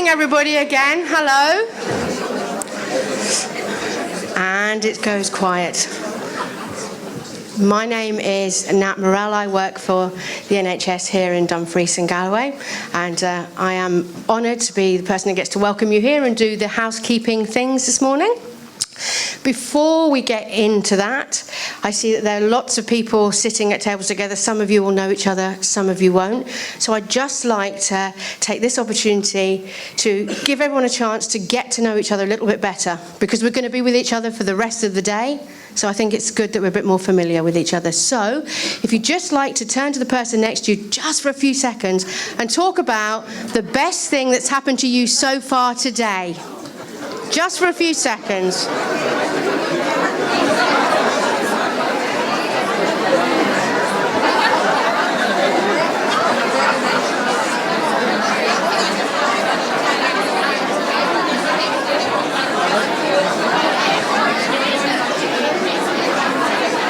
morning, everybody, again. Hello. And it goes quiet. My name is Nat Morell. I work for the NHS here in Dumfries and Galloway, and I am honoured to be the person who gets to welcome you here and do the housekeeping things this morning. Before we get into that, I see that there are lots of people sitting at tables together. Some of you will know each other, some of you won't. So I'd just like to take this opportunity to give everyone a chance to get to know each other a little bit better, because we're going to be with each other for the rest of the day. So I think it's good that we're a bit more familiar with each other. So if you'd just like to turn to the person next to you just for a few seconds and talk about the best thing that's happened to you so far today. Just for a few seconds.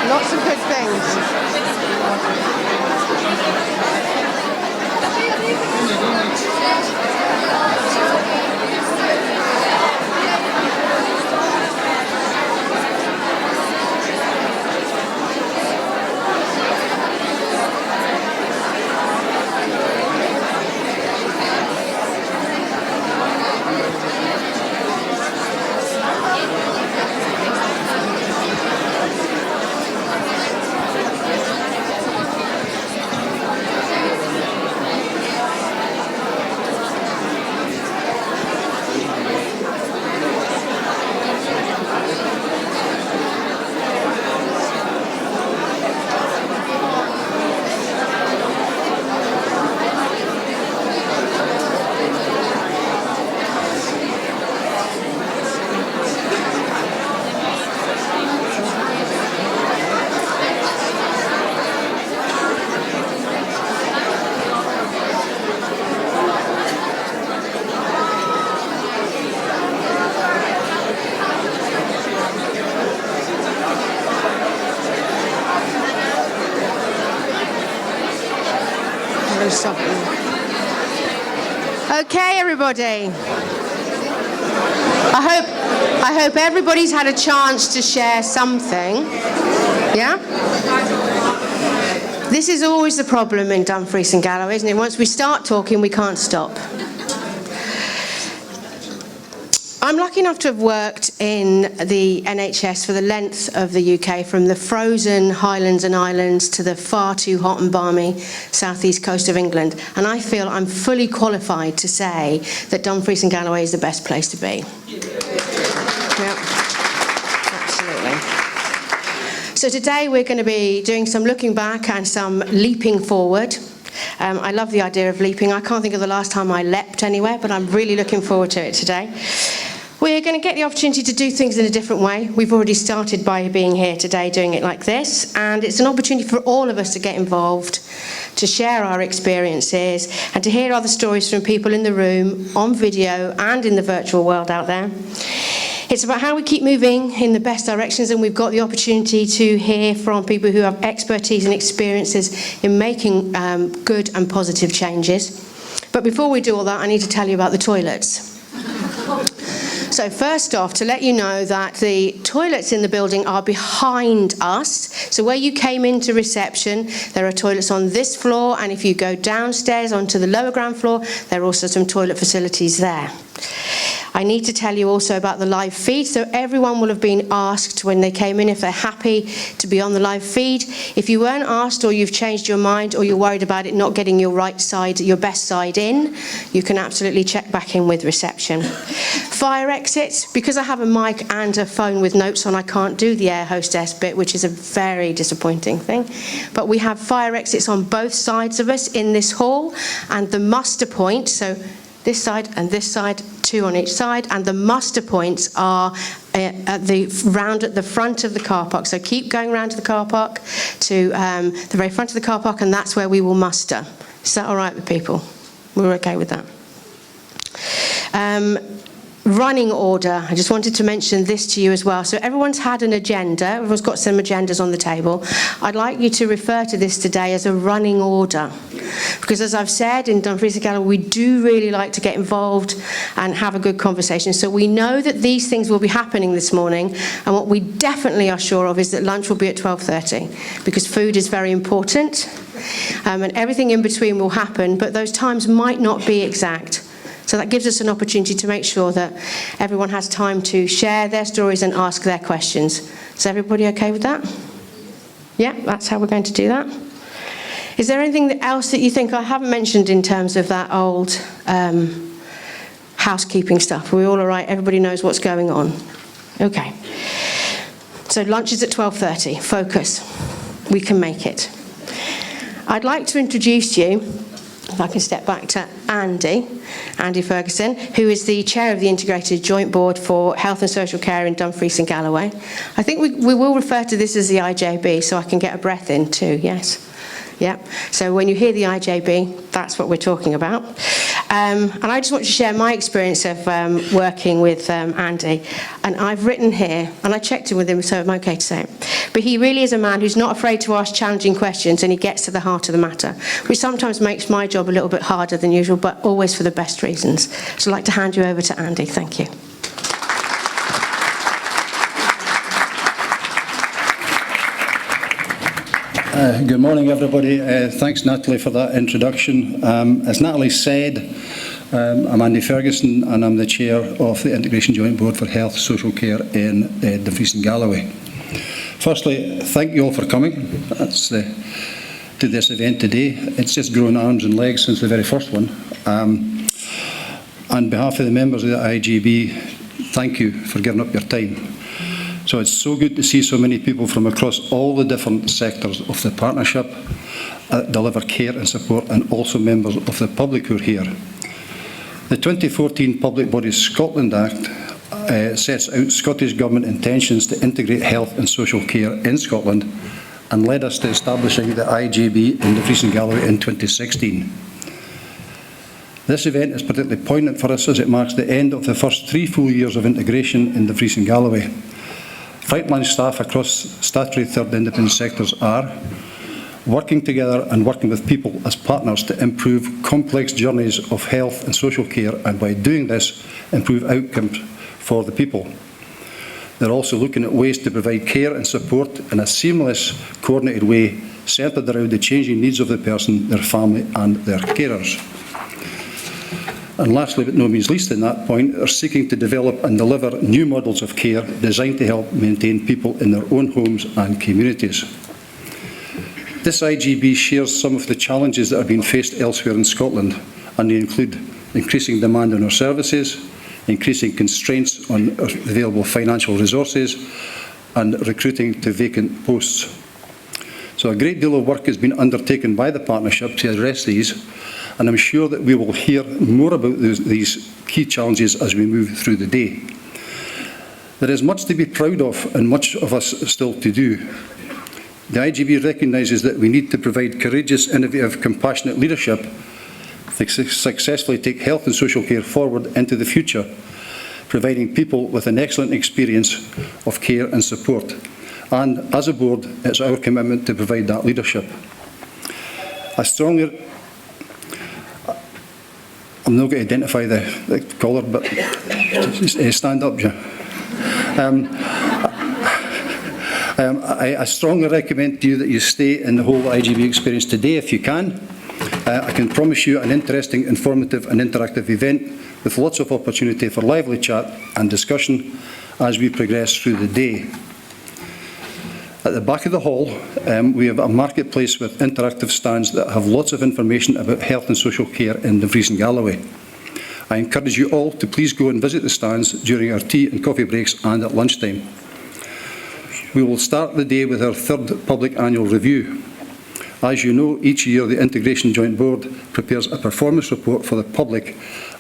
Lots of good things. Okay, everybody. I hope everybody's had a chance to share something. Yeah? This is always the problem in Dumfries and Galloway, isn't it? Once we start talking, we can't stop. I'm lucky enough to have worked in the NHS for the length of the UK, from the frozen Highlands and Islands to the far too hot and balmy southeast coast of England. And I feel I'm fully qualified to say that Dumfries and Galloway is the best place to be. Yep. Absolutely. So today we're going to be doing some looking back and some leaping forward. I love the idea of leaping. I can't think of the last time I leapt anywhere, but I'm really looking forward to it today. We're going to get the opportunity to do things in a different way. We've already started by being here today doing it like this, and it's an opportunity for all of us to get involved, to share our experiences, and to hear other stories from people in the room, on video, and in the virtual world out there. It's about how we keep moving in the best directions, and we've got the opportunity to hear from people who have expertise and experiences in making good and positive changes. But before we do all that, I need to tell you about the toilets. So first off, to let you know that the toilets in the building are behind us. So where you came into reception, there are toilets on this floor, and if you go downstairs onto the lower ground floor, there are also some toilet facilities there. I need to tell you also about the live feed. So everyone will have been asked when they came in if they're happy to be on the live feed. If you weren't asked, or you've changed your mind, or you're worried about it not getting your right side, your best side in, you can absolutely check back in with reception. Fire exits. Because I have a mic and a phone with notes on, I can't do the air hostess bit, which is a very disappointing thing. But we have fire exits on both sides of us in this hall, and the muster point, so this side and this side, two on each side, and the muster points are at the front of the car park. So keep going round to the car park, to the very front of the car park, and that's where we will muster. Is that all right with people? We're okay with that. running order, I just wanted to mention this to you as well. So everyone's had an agenda, everyone's got some agendas on the table. I'd like you to refer to this today as a running order. Because as I've said, in Dumfries and Galloway, we do really like to get involved and have a good conversation. So we know that these things will be happening this morning, and what we definitely are sure of is that lunch will be at 12:30, because food is very important, and everything in between will happen, but those times might not be exact. So that gives us an opportunity to make sure that everyone has time to share their stories and ask their questions. Is everybody okay with that? Yeah, that's how we're going to do that. Is there anything else that you think I haven't mentioned in terms of that old housekeeping stuff? Are we all right? Everybody knows what's going on? Okay. So lunch is at 12:30. Focus. We can make it. I'd like to introduce you, if I can step back to Andy Ferguson, who is the chair of the Integrated Joint Board for Health and Social Care in Dumfries and Galloway. I think we will refer to this as the IJB, so I can get a breath in too, yes? Yeah. So when you hear the IJB, that's what we're talking about. And I just want to share my experience of working with Andy. And I've written here, and I checked in with him, so I'm okay to say it. But he really is a man who's not afraid to ask challenging questions, and he gets to the heart of the matter, which sometimes makes my job a little bit harder than usual, but always for the best reasons. So I'd like to hand you over to Andy. Thank you. Good morning, everybody. Thanks, Natalie, for that introduction. As Natalie said, I'm Andy Ferguson, and I'm the chair of the Integration Joint Board for Health and Social Care in Dumfries and Galloway. Firstly, thank you all for coming to this event today. It's just grown arms and legs since the very first one. On behalf of the members of the IJB, thank you for giving up your time. So it's so good to see so many people from across all the different sectors of the partnership deliver care and support, and also members of the public who are here. The 2014 Public Bodies Scotland Act sets out Scottish Government intentions to integrate health and social care in Scotland, and led us to establishing the IJB in Dumfries and Galloway in 2016. This event is particularly poignant for us as it marks the end of the first 3 full years of integration in Dumfries and Galloway. Frontline staff across statutory third independent sectors are working together and working with people as partners to improve complex journeys of health and social care, and by doing this, improve outcomes for the people. They're also looking at ways to provide care and support in a seamless, coordinated way, centred around the changing needs of the person, their family and their carers. And lastly, but no means least in that point, are seeking to develop and deliver new models of care designed to help maintain people in their own homes and communities. This IJB shares some of the challenges that are being faced elsewhere in Scotland, and they include increasing demand on our services, increasing constraints on available financial resources, and recruiting to vacant posts. So a great deal of work has been undertaken by the partnership to address these, and I'm sure that we will hear more about these key challenges as we move through the day. There is much to be proud of and much of us still to do. The IJB recognises that we need to provide courageous, innovative, compassionate leadership to successfully take health and social care forward into the future, providing people with an excellent experience of care and support. And as a board, it's our commitment to provide that leadership. I'm not going to identify the caller, but stand up, Joe. I strongly recommend to you that you stay in the whole IJB experience today if you can. I can promise you an interesting, informative and interactive event with lots of opportunity for lively chat and discussion as we progress through the day. At the back of the hall, we have a marketplace with interactive stands that have lots of information about health and social care in Dumfries and Galloway. I encourage you all to please go and visit the stands during our tea and coffee breaks and at lunchtime. We will start the day with our third public annual review. As you know, each year the Integration Joint Board prepares a performance report for the public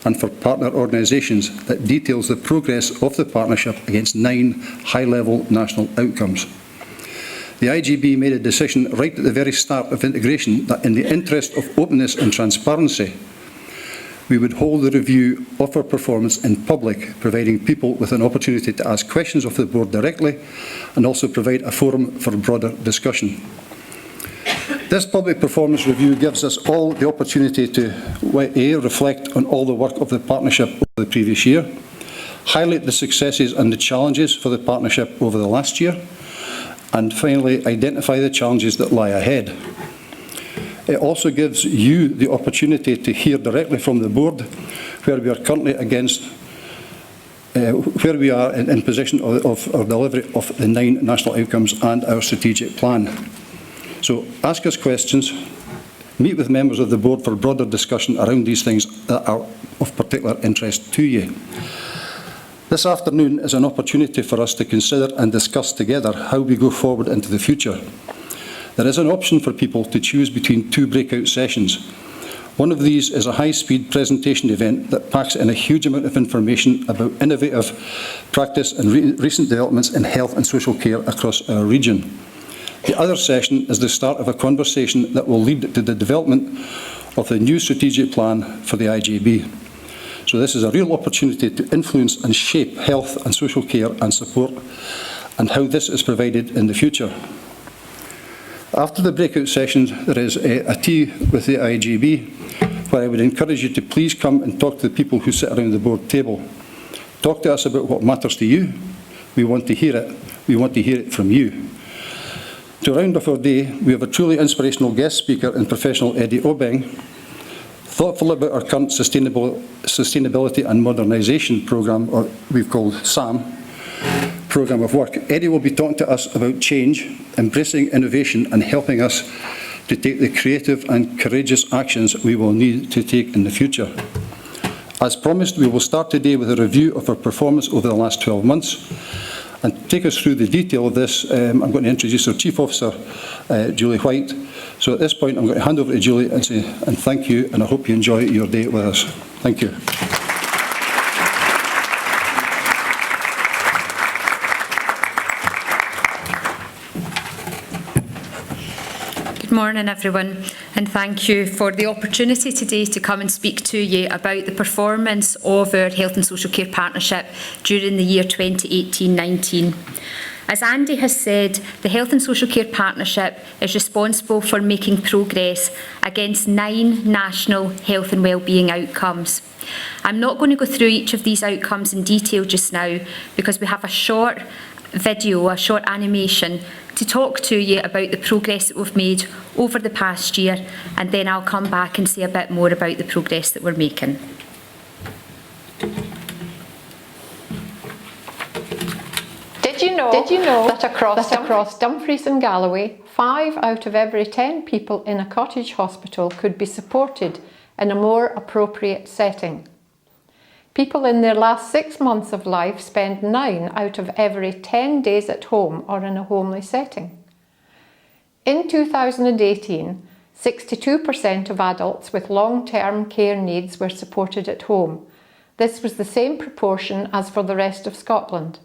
and for partner organisations that details the progress of the partnership against 9 high-level national outcomes. The IJB made a decision right at the very start of integration that in the interest of openness and transparency, we would hold the review of our performance in public, providing people with an opportunity to ask questions of the board directly and also provide a forum for broader discussion. This public performance review gives us all the opportunity to A, reflect on all the work of the partnership over the previous year, highlight the successes and the challenges for the partnership over the last year, and finally identify the challenges that lie ahead. It also gives you the opportunity to hear directly from the board where we are currently where we are in position of our delivery of the 9 national outcomes and our strategic plan. So ask us questions, meet with members of the board for broader discussion around these things that are of particular interest to you. This afternoon is an opportunity for us to consider and discuss together how we go forward into the future. There is an option for people to choose between 2 breakout sessions. One of these is a high-speed presentation event that packs in a huge amount of information about innovative practice and recent developments in health and social care across our region. The other session is the start of a conversation that will lead to the development of the new strategic plan for the IJB. So this is a real opportunity to influence and shape health and social care and support and how this is provided in the future. After the breakout sessions, there is a tea with the IJB, where I would encourage you to please come and talk to the people who sit around the board table. Talk to us about what matters to you. We want to hear it. We want to hear it from you. To round off our day, we have a truly inspirational guest speaker in Professional Eddie Obeng, thoughtful about our current Sustainability and Modernisation programme, or we've called SAM, programme of work. Eddie will be talking to us about change, embracing innovation and helping us to take the creative and courageous actions we will need to take in the future. As promised, we will start today with a review of our performance over the last 12 months. And to take us through the detail of this, I'm going to introduce our Chief Officer, Julie White. So at this point, I'm going to hand over to Julie and say thank you, and I hope you enjoy your day with us. Thank you. Good morning, everyone, and thank you for the opportunity today to come and speak to you about the performance of our Health and Social Care Partnership during the year 2018-19. As Andy has said, the Health and Social Care Partnership is responsible for making progress against 9 national health and wellbeing outcomes. I'm not going to go through each of these outcomes in detail just now because we have a short video, a short animation to talk to you about the progress that we've made over the past year, and then I'll come back and say a bit more about the progress that we're making. Did you know that across Dumfries and Galloway, 5 out of every 10 people in a cottage hospital could be supported in a more appropriate setting? People in their last 6 months of life spend 9 out of every 10 days at home or in a homely setting. In 2018, 62% of adults with long-term care needs were supported at home. This was the same proportion as for the rest of Scotland.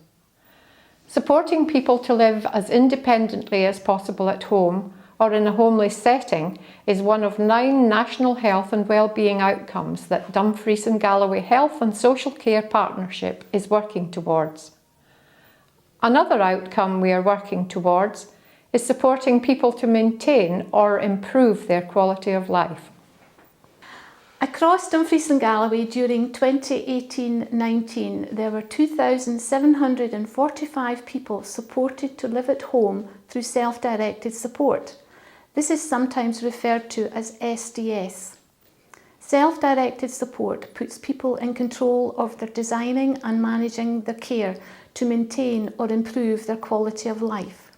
Supporting people to live as independently as possible at home or in a homely setting is one of 9 national health and wellbeing outcomes that Dumfries and Galloway Health and Social Care Partnership is working towards. Another outcome we are working towards is supporting people to maintain or improve their quality of life. Across Dumfries and Galloway during 2018-19, there were 2,745 people supported to live at home through self-directed support. This is sometimes referred to as SDS. Self-directed support puts people in control of their designing and managing their care to maintain or improve their quality of life.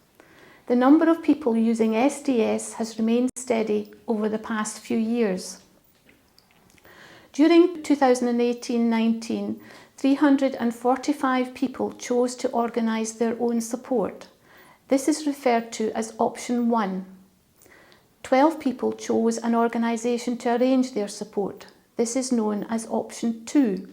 The number of people using SDS has remained steady over the past few years. During 2018-19, 345 people chose to organise their own support. This is referred to as option 1. 12 people chose an organisation to arrange their support. This is known as option 2.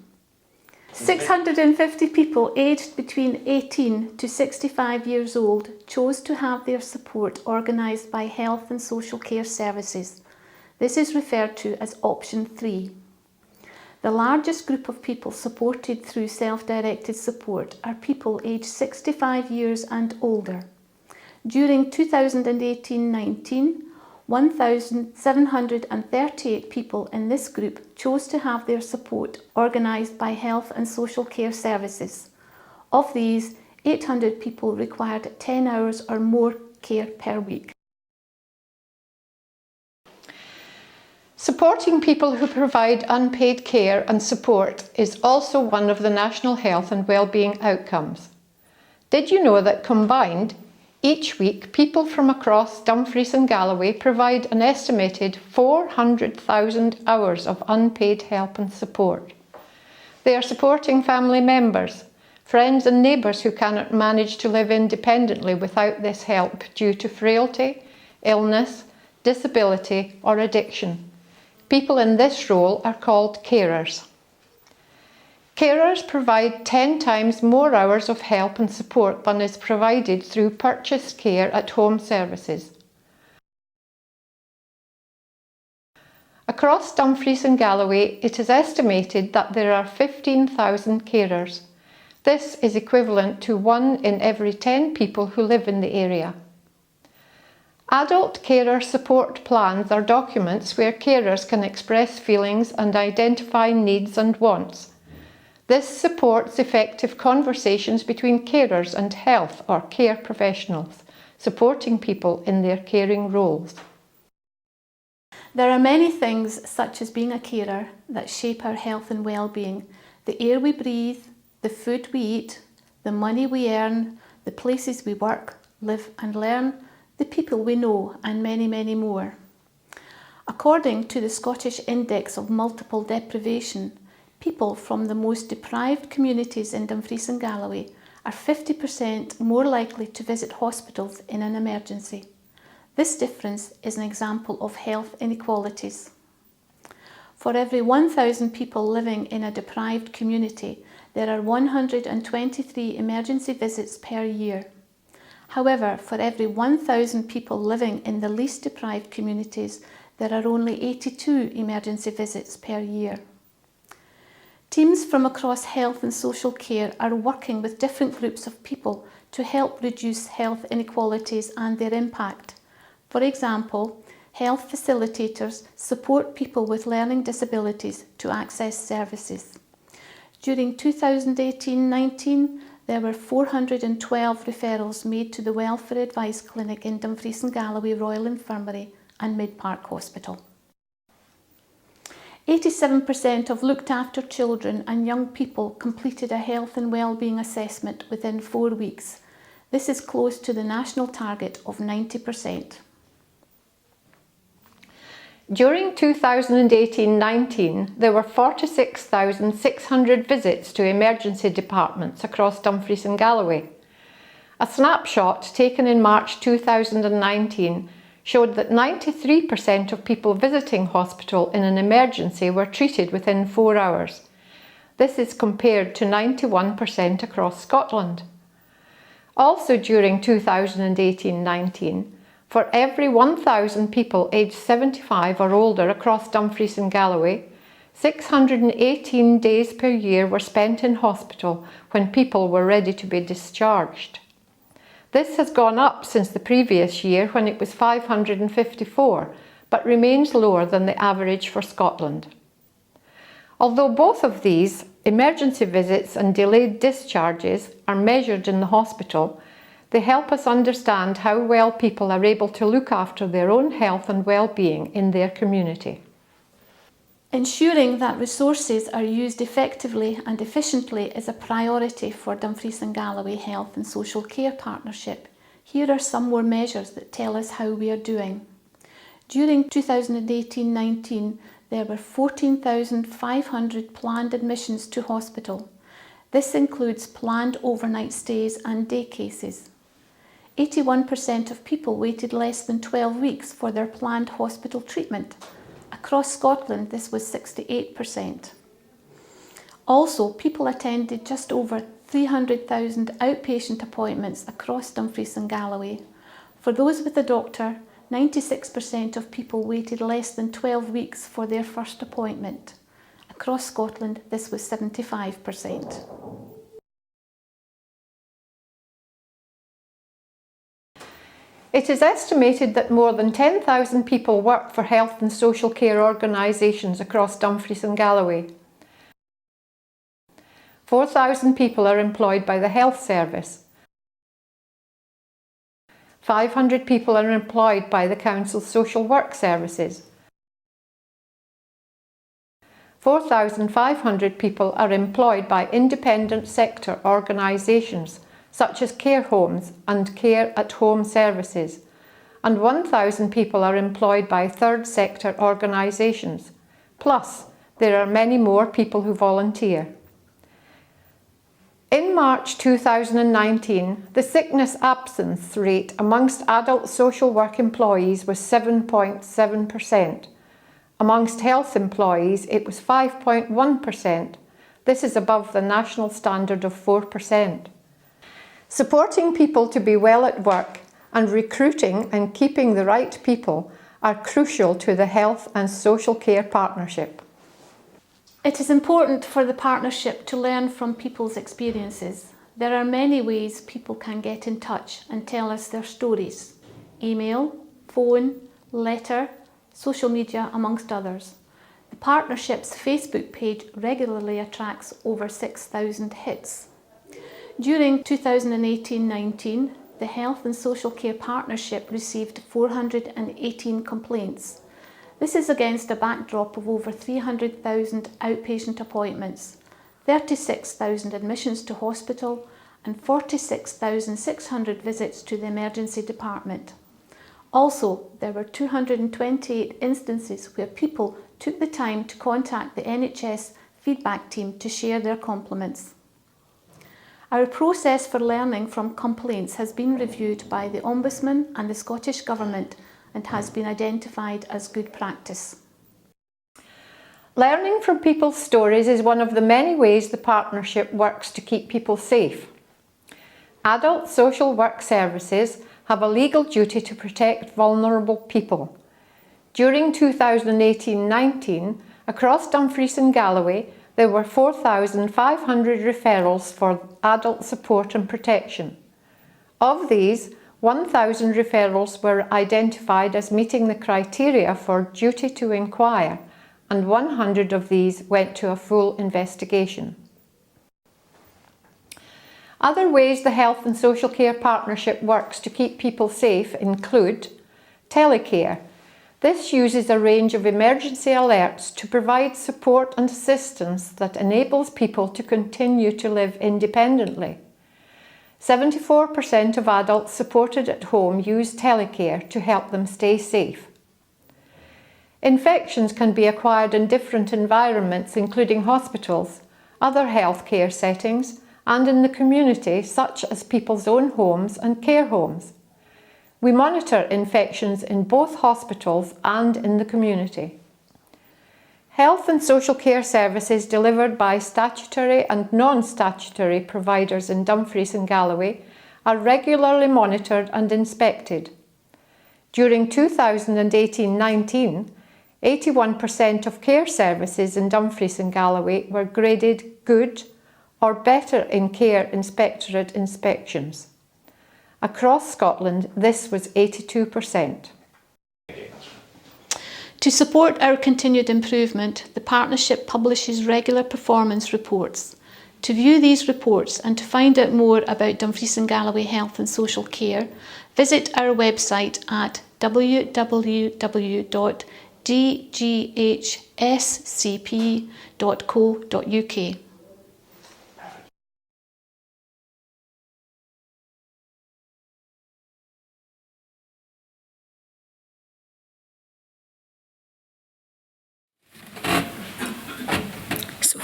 650 people aged between 18 to 65 years old chose to have their support organised by Health and Social Care Services. This is referred to as option 3. The largest group of people supported through self-directed support are people aged 65 years and older. During 2018-19, 1,738 people in this group chose to have their support organised by Health and Social Care Services. Of these, 800 people required 10 hours or more care per week. Supporting people who provide unpaid care and support is also one of the national health and wellbeing outcomes. Did you know that combined, each week people from across Dumfries and Galloway provide an estimated 400,000 hours of unpaid help and support? They are supporting family members, friends and neighbours who cannot manage to live independently without this help due to frailty, illness, disability or addiction. People in this role are called carers. Carers provide 10 times more hours of help and support than is provided through purchased care at home services. Across Dumfries and Galloway, it is estimated that there are 15,000 carers. This is equivalent to 1 in every 10 people who live in the area. Adult carer support plans are documents where carers can express feelings and identify needs and wants. This supports effective conversations between carers and health or care professionals, supporting people in their caring roles. There are many things, such as being a carer, that shape our health and well-being. The air we breathe, the food we eat, the money we earn, the places we work, live and learn, the people we know, and many, many more. According to the Scottish Index of Multiple Deprivation, people from the most deprived communities in Dumfries and Galloway are 50% more likely to visit hospitals in an emergency. This difference is an example of health inequalities. For every 1,000 people living in a deprived community, there are 123 emergency visits per year. However, for every 1,000 people living in the least deprived communities, there are only 82 emergency visits per year. Teams from across health and social care are working with different groups of people to help reduce health inequalities and their impact. For example, health facilitators support people with learning disabilities to access services. During 2018-19, there were 412 referrals made to the Welfare Advice Clinic in Dumfries and Galloway Royal Infirmary and Mid Park Hospital. 87% of looked after children and young people completed a health and wellbeing assessment within 4 weeks. This is close to the national target of 90%. During 2018-19, there were 46,600 visits to emergency departments across Dumfries and Galloway. A snapshot taken in March 2019 showed that 93% of people visiting hospital in an emergency were treated within 4 hours. This is compared to 91% across Scotland. Also during 2018-19, for every 1,000 people aged 75 or older across Dumfries and Galloway, 618 days per year were spent in hospital when people were ready to be discharged. This has gone up since the previous year when it was 554, but remains lower than the average for Scotland. Although both of these, emergency visits and delayed discharges, are measured in the hospital, they help us understand how well people are able to look after their own health and well-being in their community. Ensuring that resources are used effectively and efficiently is a priority for Dumfries and Galloway Health and Social Care Partnership. Here are some more measures that tell us how we are doing. During 2018-19, there were 14,500 planned admissions to hospital. This includes planned overnight stays and day cases. 81% of people waited less than 12 weeks for their planned hospital treatment. Across Scotland, this was 68%. Also, people attended just over 300,000 outpatient appointments across Dumfries and Galloway. For those with a doctor, 96% of people waited less than 12 weeks for their first appointment. A Across Scotland, this was 75%. It is estimated that more than 10,000 people work for health and social care organisations across Dumfries and Galloway. 4,000 people are employed by the Health Service. 500 people are employed by the Council's social work services. 4,500 people are employed by independent sector organisations such as care homes and care at home services, and 1,000 people are employed by third sector organisations. Plus, there are many more people who volunteer. In March 2019, the sickness absence rate amongst adult social work employees was 7.7%. Amongst health employees, it was 5.1%. This is above the national standard of 4%. Supporting people to be well at work and recruiting and keeping the right people are crucial to the Health and Social Care Partnership. It is important for the partnership to learn from people's experiences. There are many ways people can get in touch and tell us their stories. Email, phone, letter, social media, amongst others. The partnership's Facebook page regularly attracts over 6,000 hits. During 2018-19, the Health and Social Care Partnership received 418 complaints. This is against a backdrop of over 300,000 outpatient appointments, 36,000 admissions to hospital and 46,600 visits to the emergency department. Also, there were 228 instances where people took the time to contact the NHS feedback team to share their compliments. Our process for learning from complaints has been reviewed by the Ombudsman and the Scottish Government and has been identified as good practice. Learning from people's stories is one of the many ways the partnership works to keep people safe. Adult social work services have a legal duty to protect vulnerable people. During 2018-19, across Dumfries and Galloway, there were 4,500 referrals for adult support and protection. Of these, 1,000 referrals were identified as meeting the criteria for duty to inquire, and 100 of these went to a full investigation. Other ways the Health and Social Care Partnership works to keep people safe include telecare. This uses a range of emergency alerts to provide support and assistance that enables people to continue to live independently. 74% of adults supported at home use telecare to help them stay safe. Infections can be acquired in different environments, including hospitals, other healthcare settings, and in the community, such as people's own homes and care homes. We monitor infections in both hospitals and in the community. Health and social care services delivered by statutory and non-statutory providers in Dumfries and Galloway are regularly monitored and inspected. During 2018-19, 81% of care services in Dumfries and Galloway were graded good or better in Care Inspectorate inspections. Across Scotland, this was 82%. To support our continued improvement, the partnership publishes regular performance reports. To view these reports and to find out more about Dumfries and Galloway Health and Social Care, visit our website at www.dghscp.co.uk.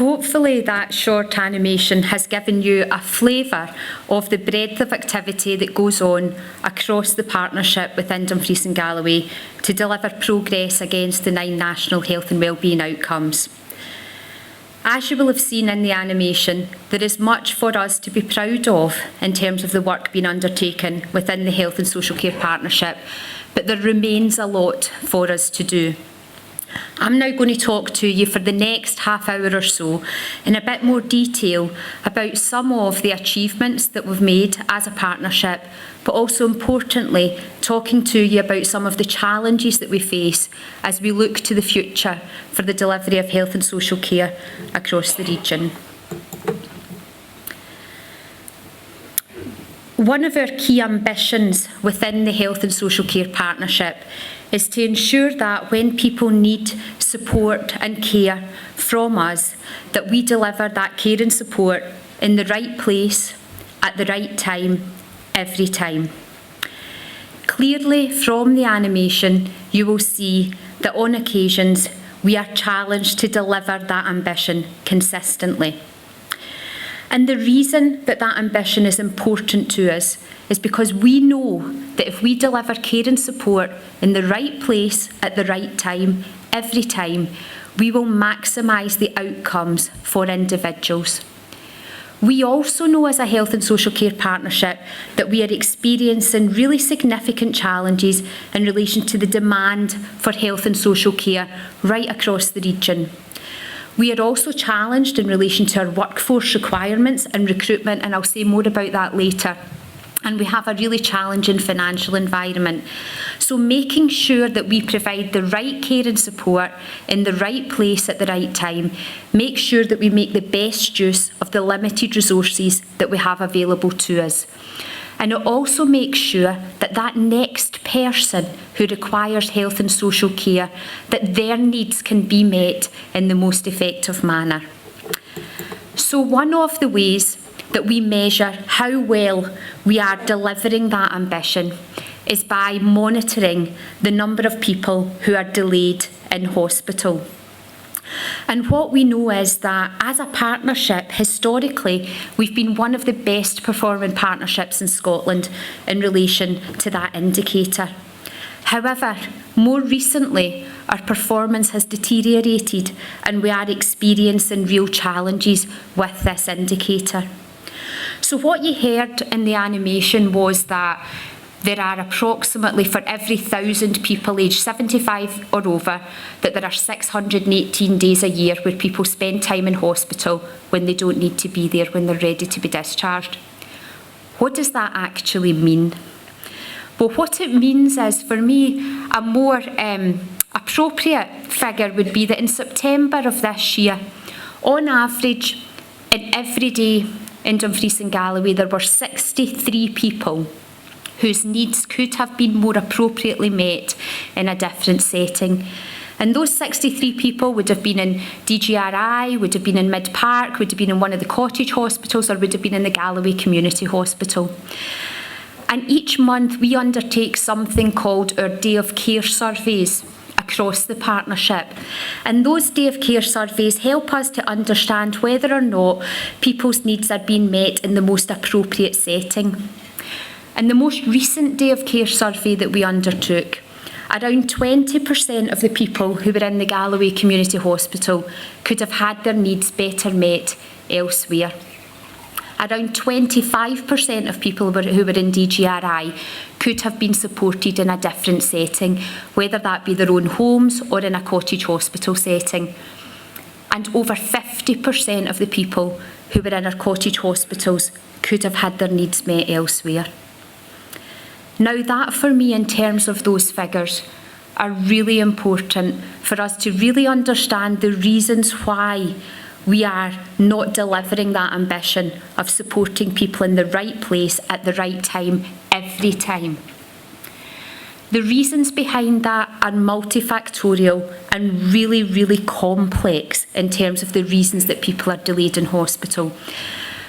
Hopefully that short animation has given you a flavour of the breadth of activity that goes on across the partnership within Dumfries and Galloway to deliver progress against the 9 national health and wellbeing outcomes. As you will have seen in the animation, there is much for us to be proud of in terms of the work being undertaken within the Health and Social Care Partnership, but there remains a lot for us to do. I'm now going to talk to you for the next half hour or so in a bit more detail about some of the achievements that we've made as a partnership, but also importantly talking to you about some of the challenges that we face as we look to the future for the delivery of health and social care across the region. One of our key ambitions within the Health and Social Care Partnership is to ensure that when people need support and care from us, that we deliver that care and support in the right place, at the right time, every time. Clearly, from the animation, you will see that on occasions we are challenged to deliver that ambition consistently. And the reason that that ambition is important to us is because we know that if we deliver care and support in the right place, at the right time, every time, we will maximise the outcomes for individuals. We also know as a health and social care partnership that we are experiencing really significant challenges in relation to the demand for health and social care right across the region. We are also challenged in relation to our workforce requirements and recruitment, and I'll say more about that later. And we have a really challenging financial environment. So making sure that we provide the right care and support in the right place at the right time, make sure that we make the best use of the limited resources that we have available to us. And it also makes sure that that next person who requires health and social care, that their needs can be met in the most effective manner. So one of the ways that we measure how well we are delivering that ambition is by monitoring the number of people who are delayed in hospital. And what we know is that as a partnership, historically, we've been one of the best performing partnerships in Scotland in relation to that indicator. However, more recently, our performance has deteriorated and we are experiencing real challenges with this indicator. So what you heard in the animation was that there are approximately, for every 1,000 people aged 75 or over, that there are 618 days a year where people spend time in hospital when they don't need to be there, when they're ready to be discharged. What does that actually mean? Well, what it means is, for me, a more appropriate figure would be that in September of this year, on average, in every day in Dumfries and Galloway, there were 63 people whose needs could have been more appropriately met in a different setting. And those 63 people would have been in DGRI, would have been in Mid Park, would have been in one of the cottage hospitals, or would have been in the Galloway Community Hospital. And each month we undertake something called our Day of Care surveys across the partnership. And those Day of Care surveys help us to understand whether or not people's needs are being met in the most appropriate setting. In the most recent Day of Care survey that we undertook, around 20% of the people who were in the Galloway Community Hospital could have had their needs better met elsewhere. Around 25% of people who were in DGRI could have been supported in a different setting, whether that be their own homes or in a cottage hospital setting. And over 50% of the people who were in our cottage hospitals could have had their needs met elsewhere. Now that, for me, in terms of those figures, are really important for us to really understand the reasons why we are not delivering that ambition of supporting people in the right place at the right time, every time. The reasons behind that are multifactorial and really, really complex in terms of the reasons that people are delayed in hospital.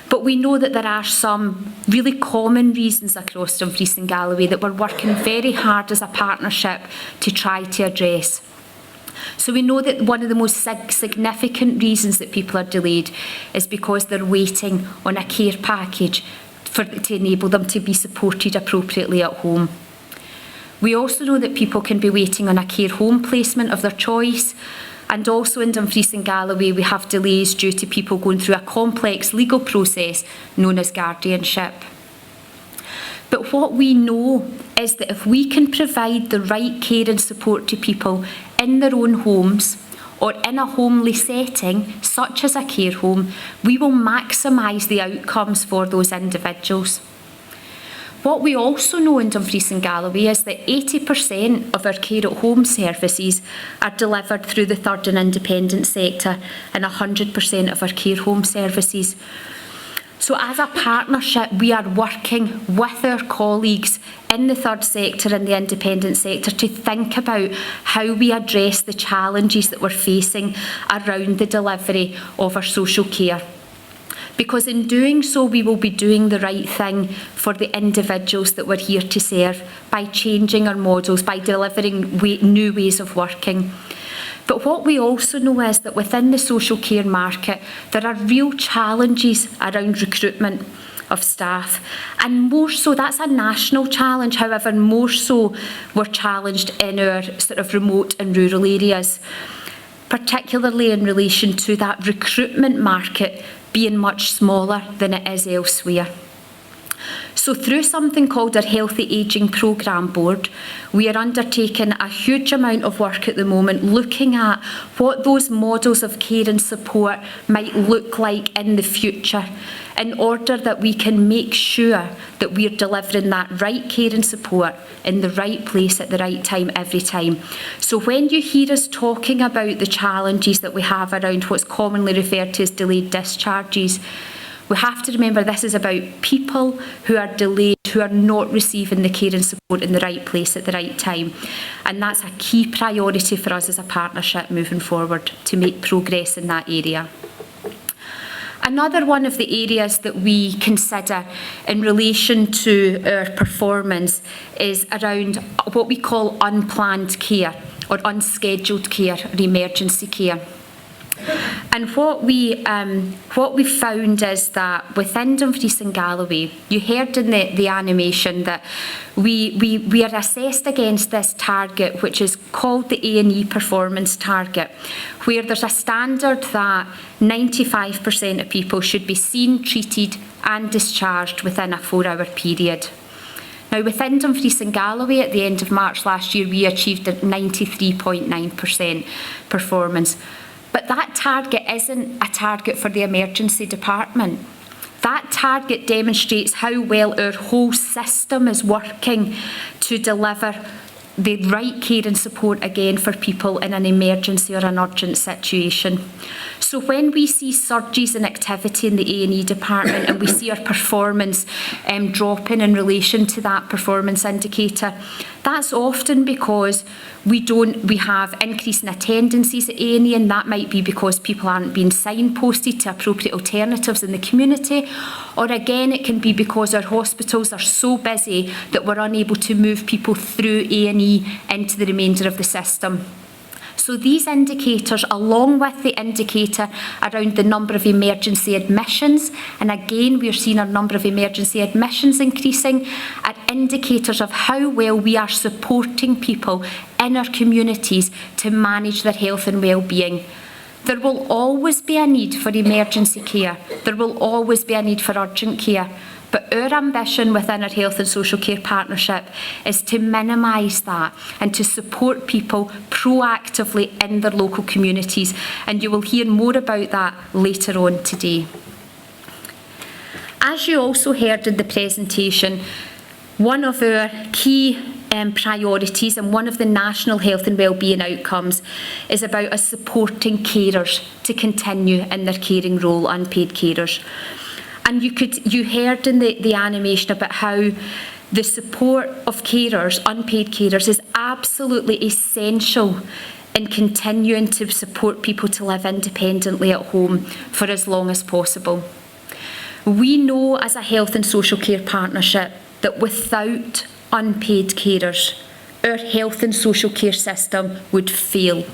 But we know that there are some really common reasons across Dumfries and Galloway that we're working very hard as a partnership to try to address. So we know that one of the most significant reasons that people are delayed is because they're waiting on a care package to enable them to be supported appropriately at home. We also know that people can be waiting on a care home placement of their choice. And also in Dumfries and Galloway, we have delays due to people going through a complex legal process known as guardianship. But what we know is that if we can provide the right care and support to people in their own homes or in a homely setting, such as a care home, we will maximise the outcomes for those individuals. What we also know in Dumfries and Galloway is that 80% of our care at home services are delivered through the third and independent sector, and 100% of our care home services. So as a partnership, we are working with our colleagues in the third sector and the independent sector to think about how we address the challenges that we're facing around the delivery of our social care. Because in doing so, we will be doing the right thing for the individuals that we're here to serve by changing our models, by delivering new ways of working. But what we also know is that within the social care market, there are real challenges around recruitment of staff. And more so, that's a national challenge. However, more so, we're challenged in our sort of remote and rural areas, particularly in relation to that recruitment market being much smaller than it is elsewhere. So through something called our Healthy Ageing Programme Board, we are undertaking a huge amount of work at the moment looking at what those models of care and support might look like in the future, in order that we can make sure that we're delivering that right care and support in the right place at the right time every time. So when you hear us talking about the challenges that we have around what's commonly referred to as delayed discharges, we have to remember this is about people who are delayed, who are not receiving the care and support in the right place at the right time. And that's a key priority for us as a partnership moving forward to make progress in that area. Another one of the areas that we consider in relation to our performance is around what we call unplanned care or unscheduled care or emergency care. And what we found is that within Dumfries and Galloway, you heard in the animation that we are assessed against this target, which is called the A&E performance target, where there's a standard that 95% of people should be seen, treated and discharged within a 4-hour period. Now, within Dumfries and Galloway, at the end of March last year, we achieved a 93.9% performance. But that target isn't a target for the emergency department. That target demonstrates how well our whole system is working to deliver the right care and support again for people in an emergency or an urgent situation. So when we see surges in activity in the A&E department and we see our performance dropping in relation to that performance indicator, that's often because we have increase in attendances at A&E, and that might be because people aren't being signposted to appropriate alternatives in the community, or again it can be because our hospitals are so busy that we're unable to move people through A&E into the remainder of the system. So these indicators, along with the indicator around the number of emergency admissions, and again we're seeing our number of emergency admissions increasing, are indicators of how well we are supporting people in our communities to manage their health and well-being. There will always be a need for emergency care. There will always be a need for urgent care. But our ambition within our Health and Social Care Partnership is to minimise that and to support people proactively in their local communities. And you will hear more about that later on today. As you also heard in the presentation, one of our key priorities and one of the national health and wellbeing outcomes is about us supporting carers to continue in their caring role, unpaid carers. And you heard in the animation about how the support of carers, unpaid carers, is absolutely essential in continuing to support people to live independently at home for as long as possible. We know as a health and social care partnership that without unpaid carers, our health and social care system would fail.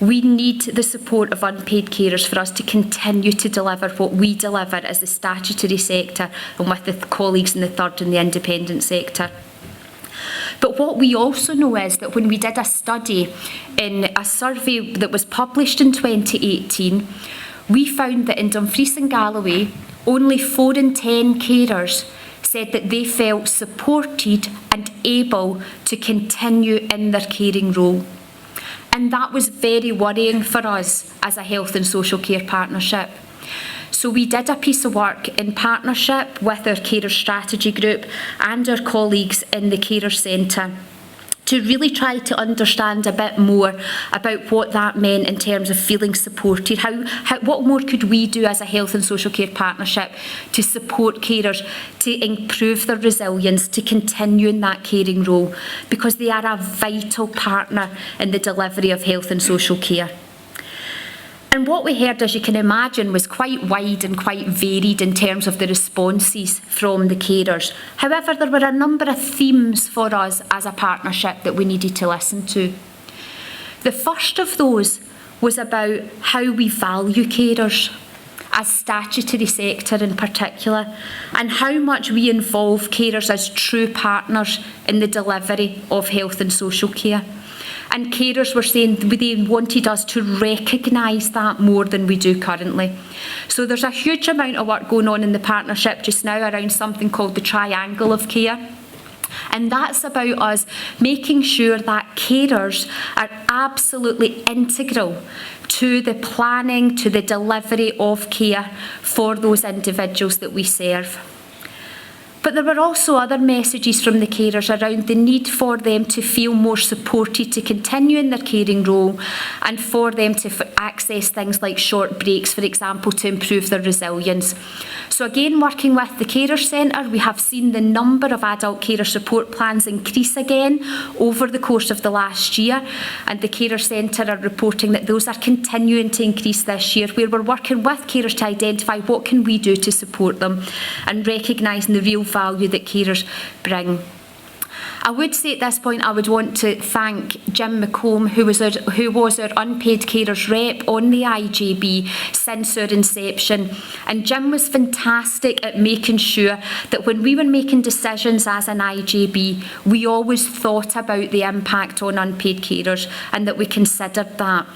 We need the support of unpaid carers for us to continue to deliver what we deliver as the statutory sector and with the colleagues in the third and the independent sector. But what we also know is that when we did a study in a survey that was published in 2018, we found that in Dumfries and Galloway, only 4 in 10 carers said that they felt supported and able to continue in their caring role. And that was very worrying for us as a health and social care partnership. So we did a piece of work in partnership with our carer strategy group and our colleagues in the Carer Centre to really try to understand a bit more about what that meant in terms of feeling supported. What more could we do as a health and social care partnership to support carers, to improve their resilience, to continue in that caring role, because they are a vital partner in the delivery of health and social care. And what we heard, as you can imagine, was quite wide and quite varied in terms of the responses from the carers. However, there were a number of themes for us as a partnership that we needed to listen to. The first of those was about how we value carers as statutory sector in particular, and how much we involve carers as true partners in the delivery of health and social care. And carers were saying they wanted us to recognise that more than we do currently. So there's a huge amount of work going on in the partnership just now around something called the triangle of care. And that's about us making sure that carers are absolutely integral to the planning, to the delivery of care for those individuals that we serve. But there were also other messages from the carers around the need for them to feel more supported to continue in their caring role, and for them to access things like short breaks, for example, to improve their resilience. So again, working with the Carer Centre, we have seen the number of adult carer support plans increase again over the course of the last year, and the Carer Centre are reporting that those are continuing to increase this year, where we're working with carers to identify what can we do to support them and recognising the real value that carers bring. I would say at this point I would want to thank Jim McComb, who was our unpaid carers rep on the IJB since our inception. And Jim was fantastic at making sure that when we were making decisions as an IJB, we always thought about the impact on unpaid carers and that we considered that.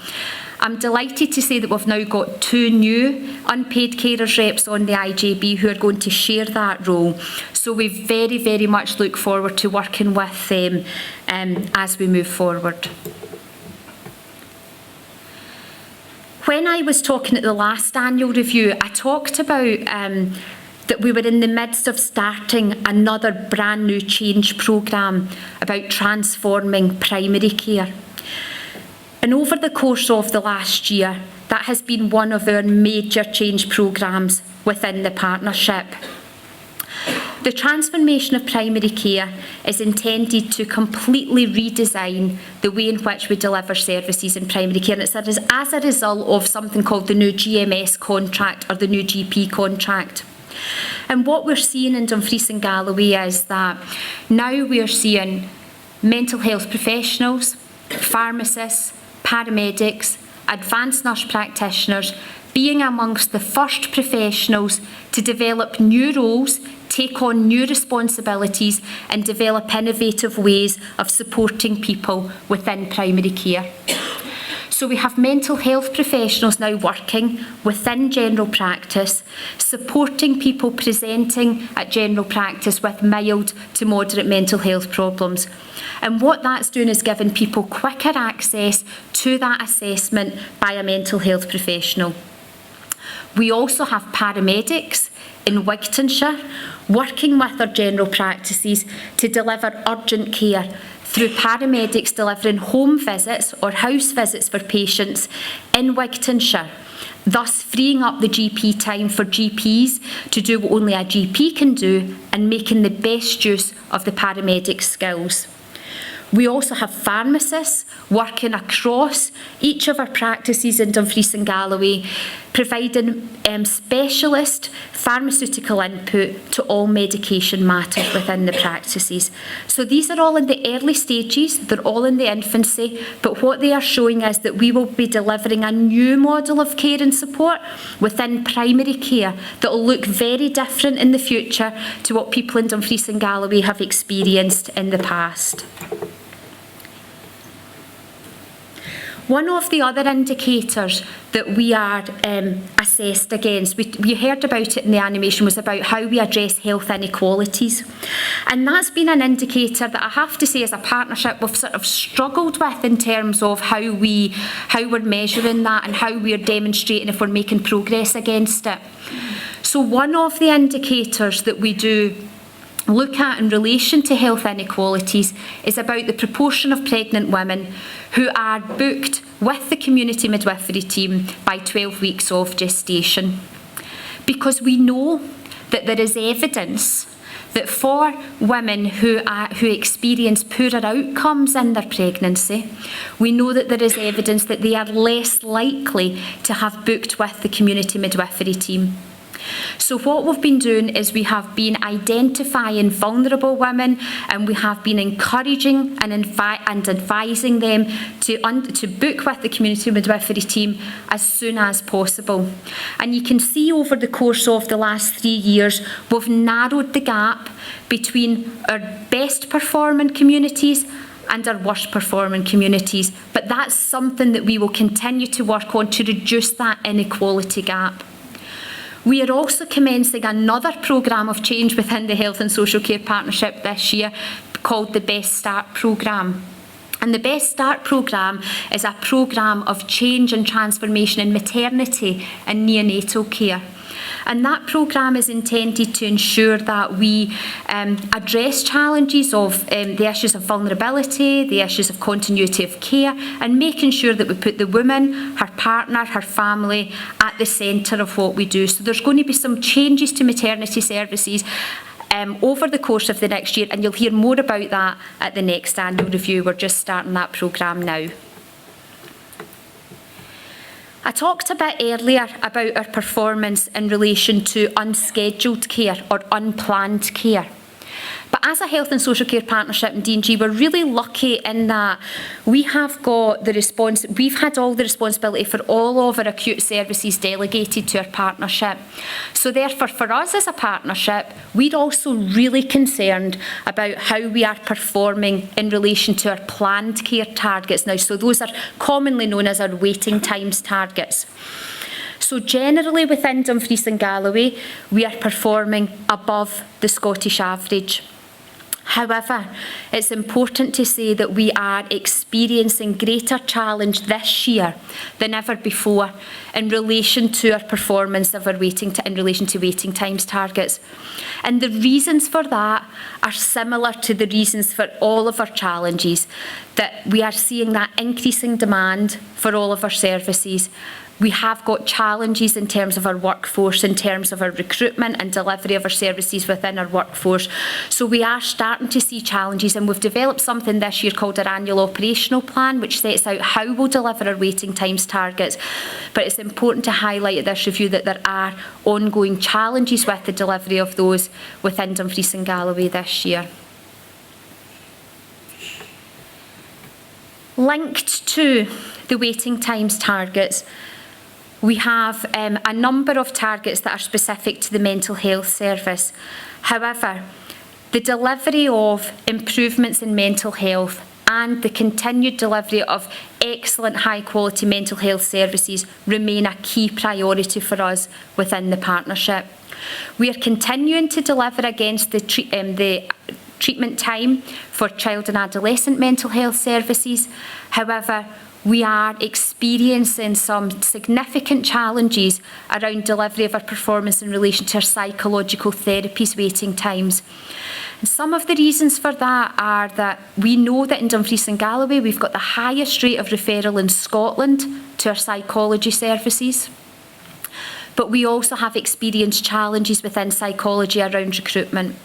I'm delighted to say that we've now got 2 new unpaid carers reps on the IJB who are going to share that role. So we very, very much look forward to working with them as we move forward. When I was talking at the last annual review, I talked about that we were in the midst of starting another brand new change programme about transforming primary care. And over the course of the last year, that has been one of our major change programmes within the partnership. The transformation of primary care is intended to completely redesign the way in which we deliver services in primary care. And it's as a result of something called the new GMS contract, or the new GP contract. And what we're seeing in Dumfries and Galloway is that now we are seeing mental health professionals, pharmacists, paramedics, advanced nurse practitioners being amongst the first professionals to develop new roles, take on new responsibilities and develop innovative ways of supporting people within primary care. So we have mental health professionals now working within general practice, supporting people presenting at general practice with mild to moderate mental health problems. And what that's doing is giving people quicker access to that assessment by a mental health professional. We also have paramedics in Wigtonshire working with our general practices to deliver urgent care through paramedics delivering home visits or house visits for patients in Wigtonshire, thus freeing up the GP time for GPs to do what only a GP can do and making the best use of the paramedic skills. We also have pharmacists working across each of our practices in Dumfries and Galloway, providing specialist pharmaceutical input to all medication matters within the practices. So these are all in the early stages, they're all in the infancy, but what they are showing is that we will be delivering a new model of care and support within primary care that will look very different in the future to what people in Dumfries and Galloway have experienced in the past. One of the other indicators that we are assessed against, we heard about it in the animation, was about how we address health inequalities. And that's been an indicator that I have to say as a partnership we've sort of struggled with in terms of how we're measuring that and how we're demonstrating if we're making progress against it. So one of the indicators that we do look at in relation to health inequalities is about the proportion of pregnant women who are booked with the community midwifery team by 12 weeks of gestation. Because we know that there is evidence that for women who experience poorer outcomes in their pregnancy, we know that there is evidence that they are less likely to have booked with the community midwifery team. So what we've been doing is we have been identifying vulnerable women, and we have been encouraging and advising them to book with the community midwifery team as soon as possible. And you can see over the course of the last 3 years, we've narrowed the gap between our best performing communities and our worst performing communities. But that's something that we will continue to work on to reduce that inequality gap. We are also commencing another programme of change within the Health and Social Care Partnership this year called the Best Start Programme. And the Best Start Programme is a programme of change and transformation in maternity and neonatal care. And that programme is intended to ensure that we address challenges of the issues of vulnerability, the issues of continuity of care, and making sure that we put the woman, her partner, her family at the centre of what we do. So there's going to be some changes to maternity services over the course of the next year, and you'll hear more about that at the next annual review. We're just starting that programme now. I talked a bit earlier about our performance in relation to unscheduled care or unplanned care. But as a health and social care partnership in D&G, we're really lucky in that we've had all the responsibility for all of our acute services delegated to our partnership. So therefore, for us as a partnership, we're also really concerned about how we are performing in relation to our planned care targets now. So those are commonly known as our waiting times targets. So generally within Dumfries and Galloway, we are performing above the Scottish average. However, it's important to say that we are experiencing greater challenge this year than ever before in relation to our performance of our in relation to waiting times targets. And the reasons for that are similar to the reasons for all of our challenges, that we are seeing that increasing demand for all of our services. We have got challenges in terms of our workforce, in terms of our recruitment and delivery of our services within our workforce. So we are starting to see challenges, and we've developed something this year called our annual operational plan, which sets out how we'll deliver our waiting times targets. But it's important to highlight at this review that there are ongoing challenges with the delivery of those within Dumfries and Galloway this year. Linked to the waiting times targets, we have a number of targets that are specific to the mental health service. However, the delivery of improvements in mental health and the continued delivery of excellent high-quality mental health services remain a key priority for us within the partnership. We are continuing to deliver against the treatment time for child and adolescent mental health services. However, we are experiencing some significant challenges around delivery of our performance in relation to our psychological therapies waiting times. And some of the reasons for that are that we know that in Dumfries and Galloway we've got the highest rate of referral in Scotland to our psychology services. But we also have experienced challenges within psychology around recruitment.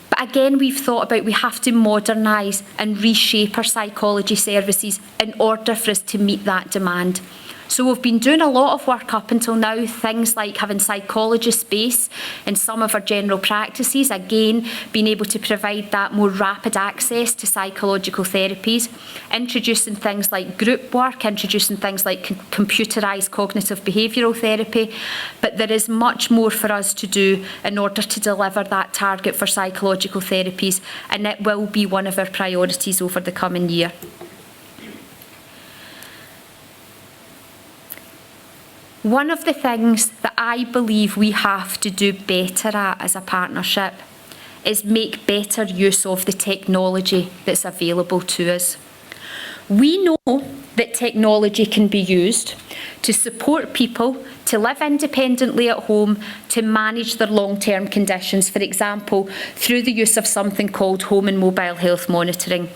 But again, we've thought about we have to modernise and reshape our psychology services in order for us to meet that demand. So we've been doing a lot of work up until now, things like having psychologists based in some of our general practices, again, being able to provide that more rapid access to psychological therapies, introducing things like group work, introducing things like computerised cognitive behavioural therapy. But there is much more for us to do in order to deliver that target for psychological therapies, and it will be one of our priorities over the coming year. One of the things that I believe we have to do better at as a partnership is make better use of the technology that's available to us. We know that technology can be used to support people to live independently at home, to manage their long-term conditions, for example, through the use of something called home and mobile health monitoring.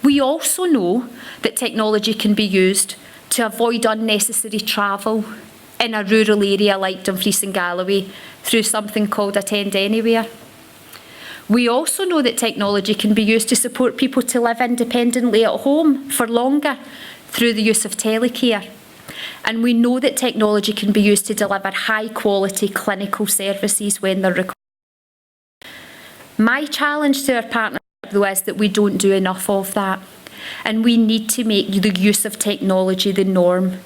We also know that technology can be used to avoid unnecessary travel in a rural area like Dumfries and Galloway through something called Attend Anywhere. We also know that technology can be used to support people to live independently at home for longer through the use of telecare. And we know that technology can be used to deliver high-quality clinical services when they're required. My challenge to our partnership, though, is that we don't do enough of that. And we need to make the use of technology the norm.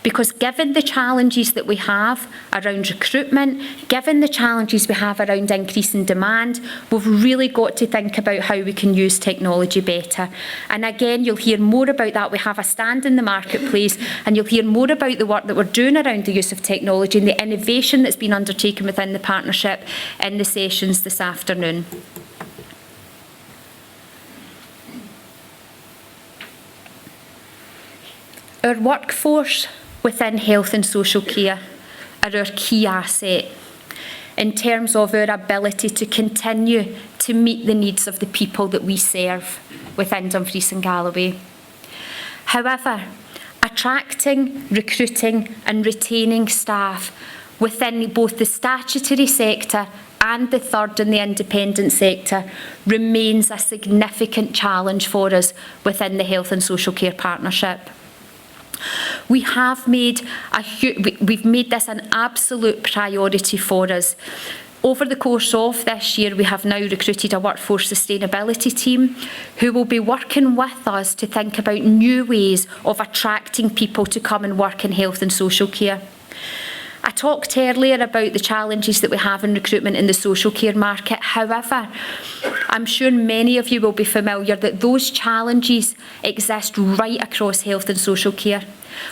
Because given the challenges that we have around recruitment, given the challenges we have around increasing demand, we've really got to think about how we can use technology better. And again, you'll hear more about that. We have a stand in the marketplace, and you'll hear more about the work that we're doing around the use of technology and the innovation that's been undertaken within the partnership in the sessions this afternoon. Our workforce within health and social care are our key asset in terms of our ability to continue to meet the needs of the people that we serve within Dumfries and Galloway. However, attracting, recruiting and retaining staff within both the statutory sector and the third and the independent sector remains a significant challenge for us within the Health and Social Care Partnership. We've made this an absolute priority for us. Over the course of this year, we have now recruited a workforce sustainability team who will be working with us to think about new ways of attracting people to come and work in health and social care. I talked earlier about the challenges that we have in recruitment in the social care market. However, I'm sure many of you will be familiar that those challenges exist right across health and social care.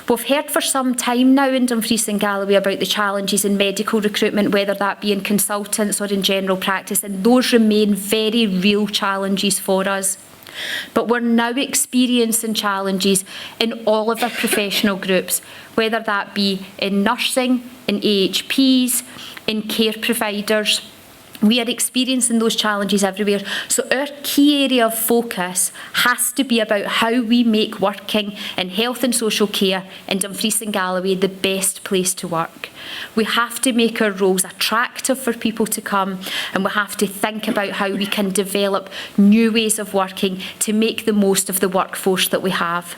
We've heard for some time now in Dumfries and Galloway about the challenges in medical recruitment, whether that be in consultants or in general practice, and those remain very real challenges for us. But we're now experiencing challenges in all of our professional groups, whether that be in nursing, in AHPs, in care providers. We are experiencing those challenges everywhere. So our key area of focus has to be about how we make working in health and social care in Dumfries and Galloway the best place to work. We have to make our roles attractive for people to come, and we have to think about how we can develop new ways of working to make the most of the workforce that we have.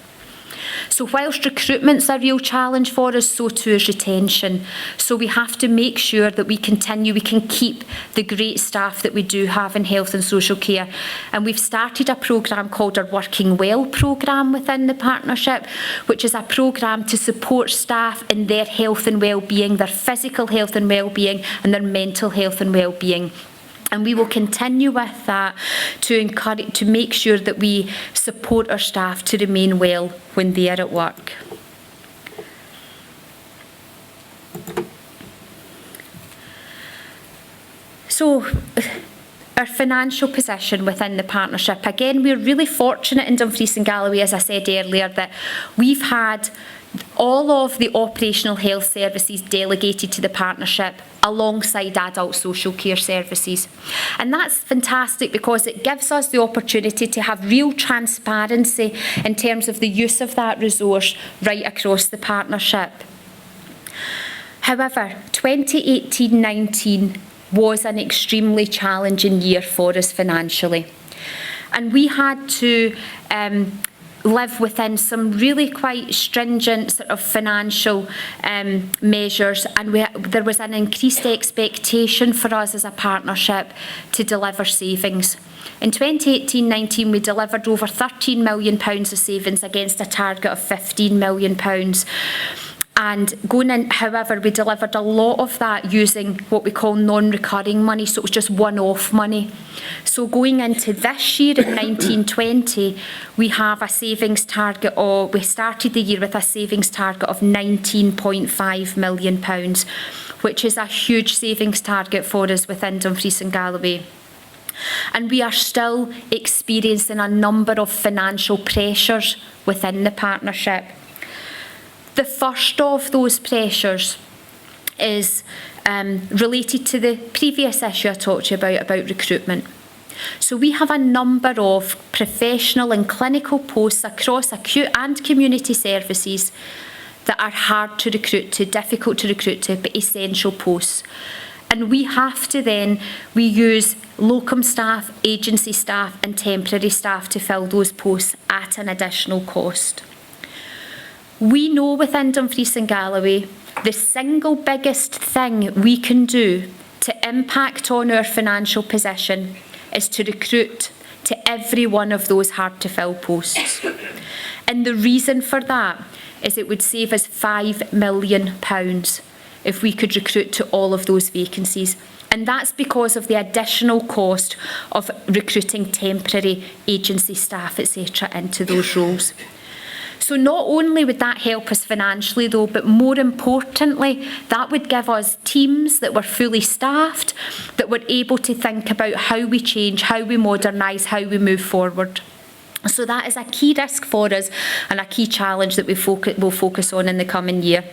So whilst recruitment's a real challenge for us, so too is retention. So we have to make sure that we can keep the great staff that we do have in health and social care. And we've started a programme called our Working Well programme within the partnership, which is a programme to support staff in their health and well-being, their physical health and well-being, and their mental health and well-being. And we will continue with that to make sure that we support our staff to remain well when they are at work. So, our financial position within the partnership. Again, we're really fortunate in Dumfries and Galloway, as I said earlier, that we've had all of the operational health services delegated to the partnership alongside adult social care services. And that's fantastic because it gives us the opportunity to have real transparency in terms of the use of that resource right across the partnership. However, 2018-19 was an extremely challenging year for us financially. And we had to live within some really quite stringent sort of financial measures, and there was an increased expectation for us as a partnership to deliver savings. In 2018-19 we delivered over £13 million of savings against a target of £15 million. And going in, however, we delivered a lot of that using what we call non-recurring money, so it was just one-off money. So going into this year in 1920, we have a savings target of, we started the year with a savings target of £19.5 million, which is a huge savings target for us within Dumfries and Galloway. And we are still experiencing a number of financial pressures within the partnership. The first of those pressures is related to the previous issue I talked to you about recruitment. So we have a number of professional and clinical posts across acute and community services that are hard to recruit to, difficult to recruit to, but essential posts. And we have to then, we use locum staff, agency staff and temporary staff to fill those posts at an additional cost. We know within Dumfries and Galloway, the single biggest thing we can do to impact on our financial position is to recruit to every one of those hard to fill posts. And the reason for that is it would save us £5 million if we could recruit to all of those vacancies. And that's because of the additional cost of recruiting temporary agency staff, etc., into those roles. So not only would that help us financially though, but more importantly, that would give us teams that were fully staffed, that were able to think about how we change, how we modernise, how we move forward. So that is a key risk for us and a key challenge that we'll focus on in the coming year.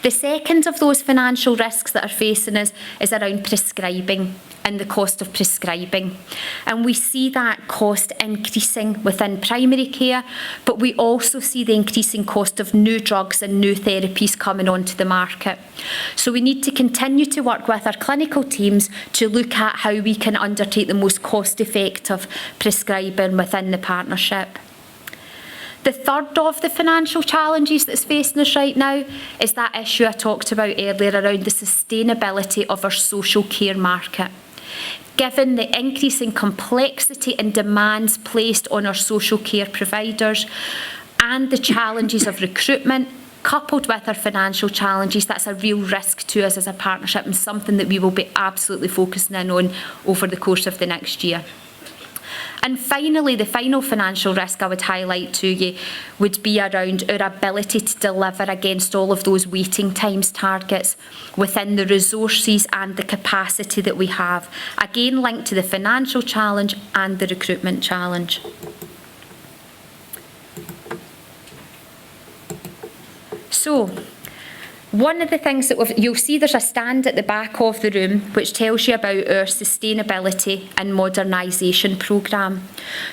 The second of those financial risks that are facing us is around prescribing and the cost of prescribing. And we see that cost increasing within primary care, but we also see the increasing cost of new drugs and new therapies coming onto the market. So we need to continue to work with our clinical teams to look at how we can undertake the most cost-effective prescribing within the partnership. The third of the financial challenges that's facing us right now is that issue I talked about earlier around the sustainability of our social care market. Given the increasing complexity and demands placed on our social care providers and the challenges of recruitment, coupled with our financial challenges, that's a real risk to us as a partnership and something that we will be absolutely focusing in on over the course of the next year. And finally, the final financial risk I would highlight to you would be around our ability to deliver against all of those waiting times targets within the resources and the capacity that we have, again linked to the financial challenge and the recruitment challenge. So, one of the things that you'll see there's a stand at the back of the room which tells you about our sustainability and modernisation programme.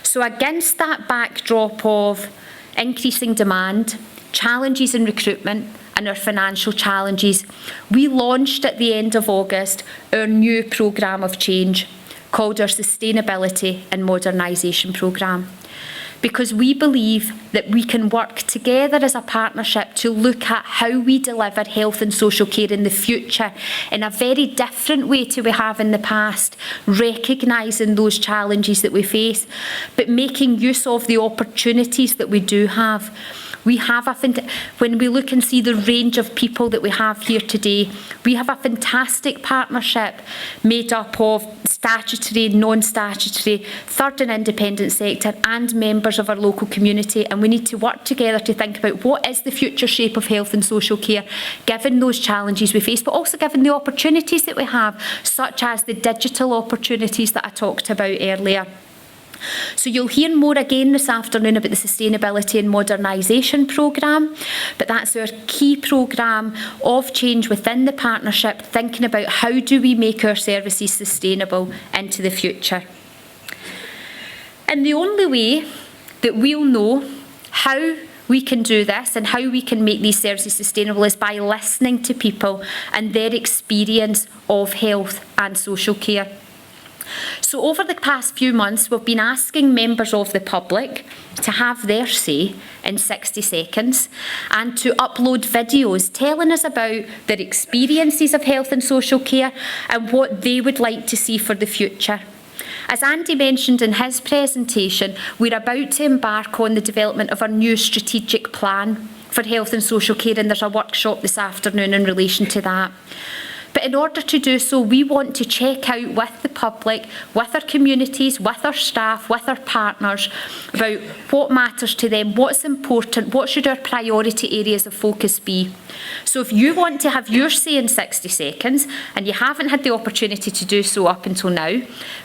So against that backdrop of increasing demand, challenges in recruitment and our financial challenges, we launched at the end of August our new programme of change called our Sustainability and Modernisation Programme. Because we believe that we can work together as a partnership to look at how we deliver health and social care in the future in a very different way to we have in the past, recognising those challenges that we face, but making use of the opportunities that we do have. We have when we look and see the range of people that we have here today, we have a fantastic partnership made up of statutory, non-statutory, third and independent sector and members of our local community, and we need to work together to think about what is the future shape of health and social care given those challenges we face, but also given the opportunities that we have, such as the digital opportunities that I talked about earlier. So you'll hear more again this afternoon about the Sustainability and Modernisation Programme, but that's our key programme of change within the partnership, thinking about how do we make our services sustainable into the future. And the only way that we'll know how we can do this and how we can make these services sustainable is by listening to people and their experience of health and social care. So over the past few months, we've been asking members of the public to have their say in 60 seconds and to upload videos telling us about their experiences of health and social care and what they would like to see for the future. As Andy mentioned in his presentation, we're about to embark on the development of our new strategic plan for health and social care, and there's a workshop this afternoon in relation to that. But in order to do so, we want to check out with the public, with our communities, with our staff, with our partners, about what matters to them, what's important, what should our priority areas of focus be. So if you want to have your say in 60 seconds, and you haven't had the opportunity to do so up until now,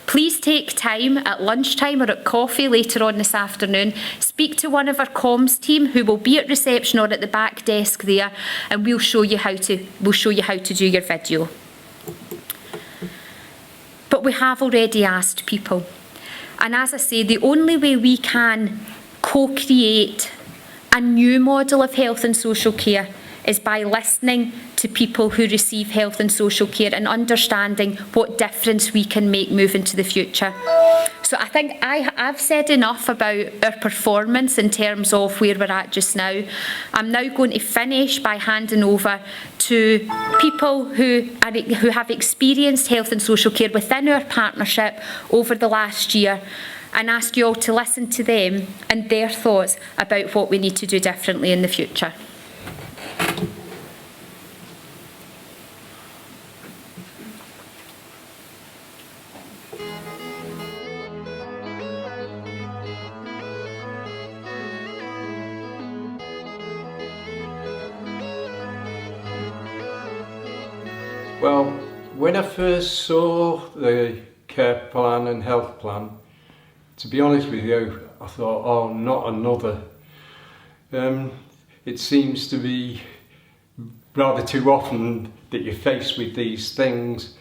please take time at lunchtime or at coffee later on this afternoon, speak to one of our comms team who will be at reception or at the back desk there, and we'll show you how to do your video. But we have already asked people. And as I say, the only way we can co-create a new model of health and social care is by listening to people who receive health and social care and understanding what difference we can make moving to the future. So I think I've said enough about our performance in terms of where we're at just now. I'm now going to finish by handing over to people who have experienced health and social care within our partnership over the last year, and ask you all to listen to them and their thoughts about what we need to do differently in the future. Well, when I first saw the care plan and health plan, to be honest with you, I thought, oh, not another. It seems to be rather too often that you're faced with these things,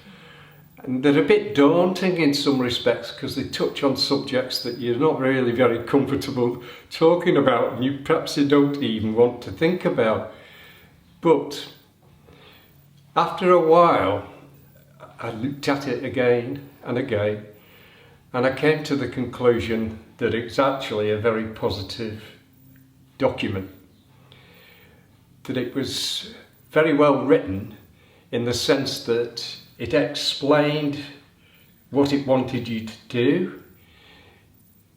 and they're a bit daunting in some respects because they touch on subjects that you're not really very comfortable talking about, and perhaps you don't even want to think about. But after a while, I looked at it again and again, and I came to the conclusion that it's actually a very positive document. That it was very well written in the sense that it explained what it wanted you to do.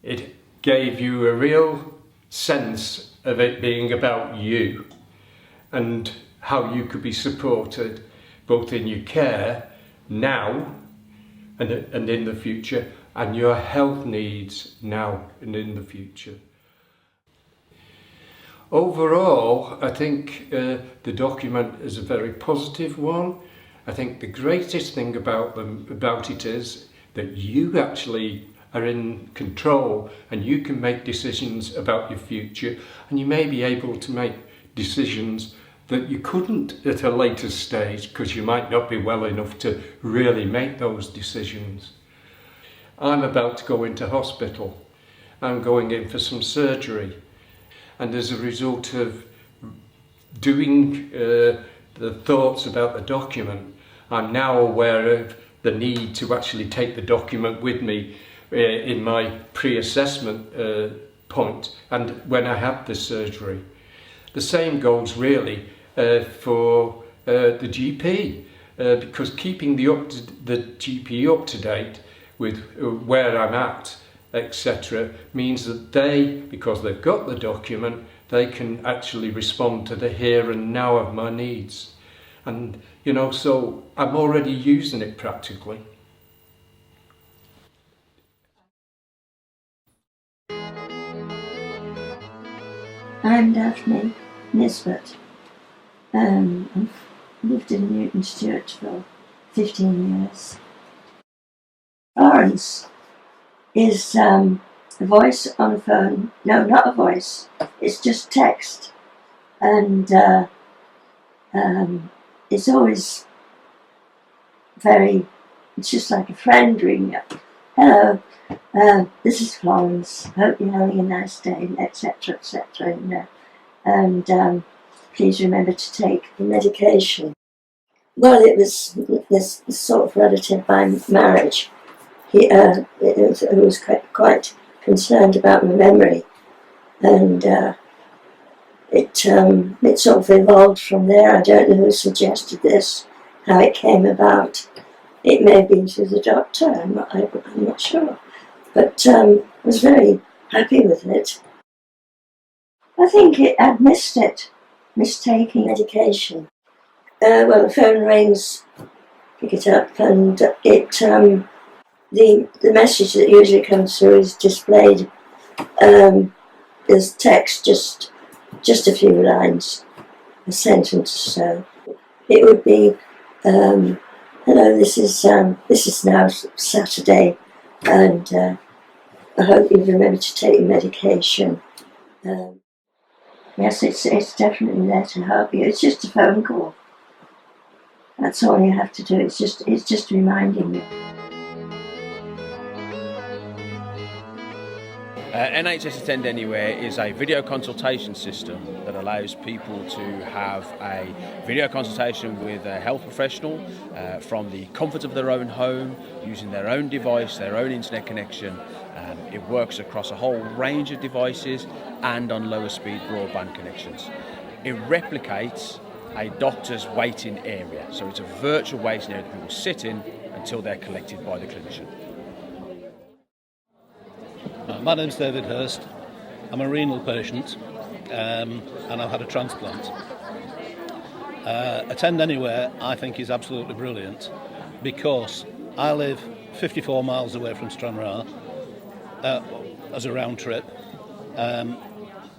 It gave you a real sense of it being about you and how you could be supported both in your care now and in the future, and your health needs now and in the future. Overall, I think the document is a very positive one. I think the greatest thing about it is that you actually are in control and you can make decisions about your future, and you may be able to make decisions that you couldn't at a later stage because you might not be well enough to really make those decisions. I'm about to go into hospital. I'm going in for some surgery, and as a result of doing the thoughts about the document, I'm now aware of the need to actually take the document with me in my pre-assessment point and when I have the surgery. The same goes really for the GP, because keeping the GP up to date with where I'm at, etc., means that they, because they've got the document, they can actually respond to the here and now of my needs. And, you know, so I'm already using it practically. I'm Daphne Nisbet. I've lived in Newton Stewart for 15 years. Florence is a voice on a phone. No, not a voice. It's just text. And it's always it's just like a friend ringing up. Hello, this is Florence. Hope you're having a nice day, etc., etc. And please remember to take the medication. Well, it was this sort of relative by marriage. He was quite concerned about my memory, and it sort of evolved from there. I don't know who suggested this, how it came about. It may have been through the doctor, I'm not sure. But I was very happy with it. I think I'd missed it. mistaking medication. Well, the phone rings, pick it up, and the message that usually comes through is displayed. There's text, just a few lines, a sentence or so. It would be, hello, this is now Saturday, and I hope you remember to take your medication. Yes, it's definitely there to help you. It's just a phone call. That's all you have to do. It's just reminding you. Nhs Attend Anywhere is a video consultation system that allows people to have a video consultation with a health professional from the comfort of their own home, using their own device, their own internet connection. It works across a whole range of devices and on lower speed broadband connections. It replicates a doctor's waiting area, so it's a virtual waiting area that people sit in until they're collected by the clinician. My name's David Hurst. I'm a renal patient and I've had a transplant. Attend Anywhere I think is absolutely brilliant because I live 54 miles away from Stranraer as a round trip.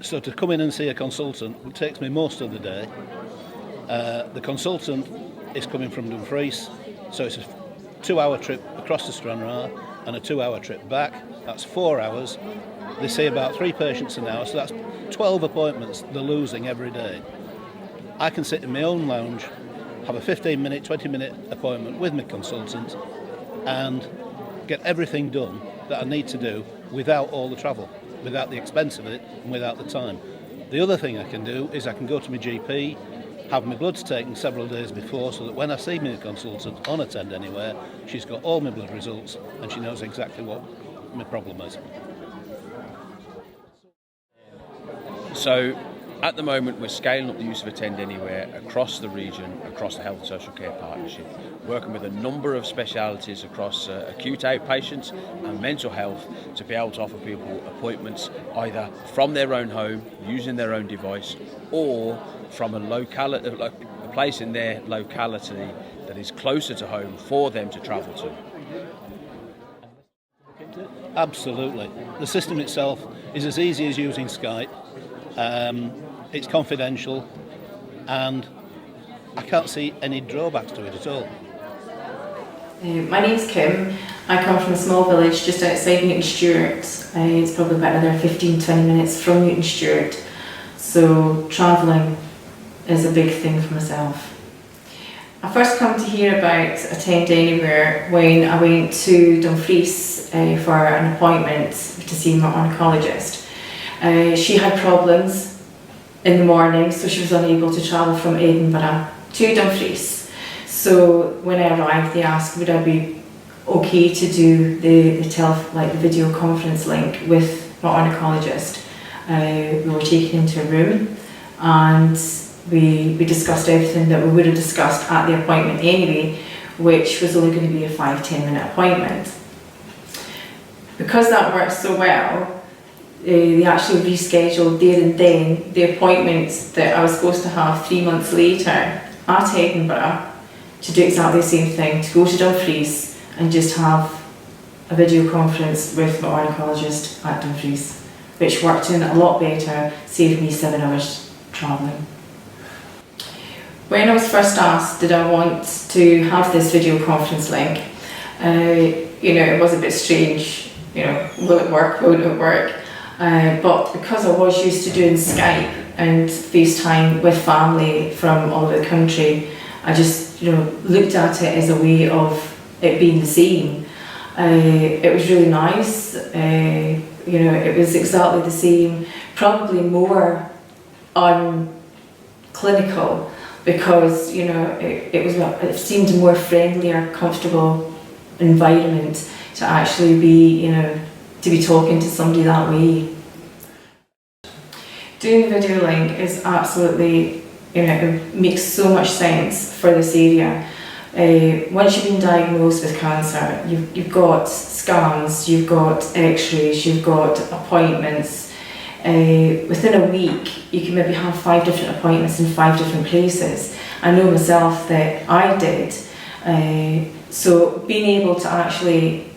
So to come in and see a consultant takes me most of the day. The consultant is coming from Dumfries, so it's a 2-hour trip across to Stranraer and a 2-hour trip back. That's 4 hours. They see about 3 patients an hour, so that's 12 appointments they're losing every day. I can sit in my own lounge, have a 15-minute, 20-minute appointment with my consultant and get everything done that I need to do without all the travel, without the expense of it and without the time. The other thing I can do is I can go to my GP, have my bloods taken several days before so that when I see my consultant on Attend Anywhere, she's got all my blood results and she knows exactly what my problem is. So at the moment we're scaling up the use of Attend Anywhere across the region, across the Health and Social Care Partnership, working with a number of specialities across acute outpatients and mental health to be able to offer people appointments either from their own home, using their own device, or from a place in their locality that is closer to home for them to travel to. Absolutely. The system itself is as easy as using Skype. It's confidential and I can't see any drawbacks to it at all. My name's Kim. I come from a small village just outside Newton Stewart. It's probably about another 15-20 minutes from Newton Stewart, so travelling is a big thing for myself. I first come to hear about Attend Anywhere when I went to Dumfries for an appointment to see my oncologist. She had problems in the morning, so she was unable to travel from Edinburgh to Dumfries. So when I arrived, they asked would I be okay to do the video conference link with my oncologist. We were taken into a room and we discussed everything that we would have discussed at the appointment anyway, which was only going to be a 5-10 minute appointment. Because that worked so well, they actually rescheduled there and then the appointments that I was supposed to have 3 months later at Edinburgh to do exactly the same thing, to go to Dumfries and just have a video conference with my oncologist at Dumfries, which worked in a lot better, saved me 7 hours travelling. When I was first asked did I want to have this video conference link, it was a bit strange, will it work, won't it work? But because I was used to doing Skype and FaceTime with family from all over the country, I just looked at it as a way of it being the same. It was really nice, it was exactly the same, probably more clinical because it seemed a more friendlier, comfortable environment to actually be to be talking to somebody that way. Doing the video link is absolutely, it makes so much sense for this area. Once you've been diagnosed with cancer, you've got scans, you've got x-rays, you've got appointments. within a week you can maybe have 5 different appointments in 5 different places. I know myself that I did. So being able to actually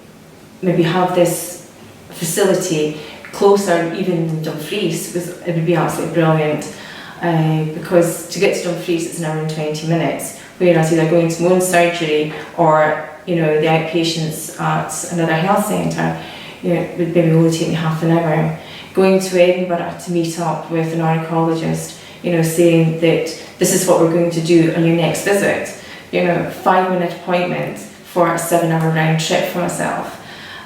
maybe have this facility closer even than Dumfries, it would be absolutely brilliant. Because to get to Dumfries it's an hour and 20 minutes, whereas either going to my own surgery or the outpatients at another health centre, it would maybe only take me half an hour. Going to Edinburgh to meet up with an oncologist, saying that this is what we're going to do on your next visit, 5-minute appointment for a 7-hour round trip for myself.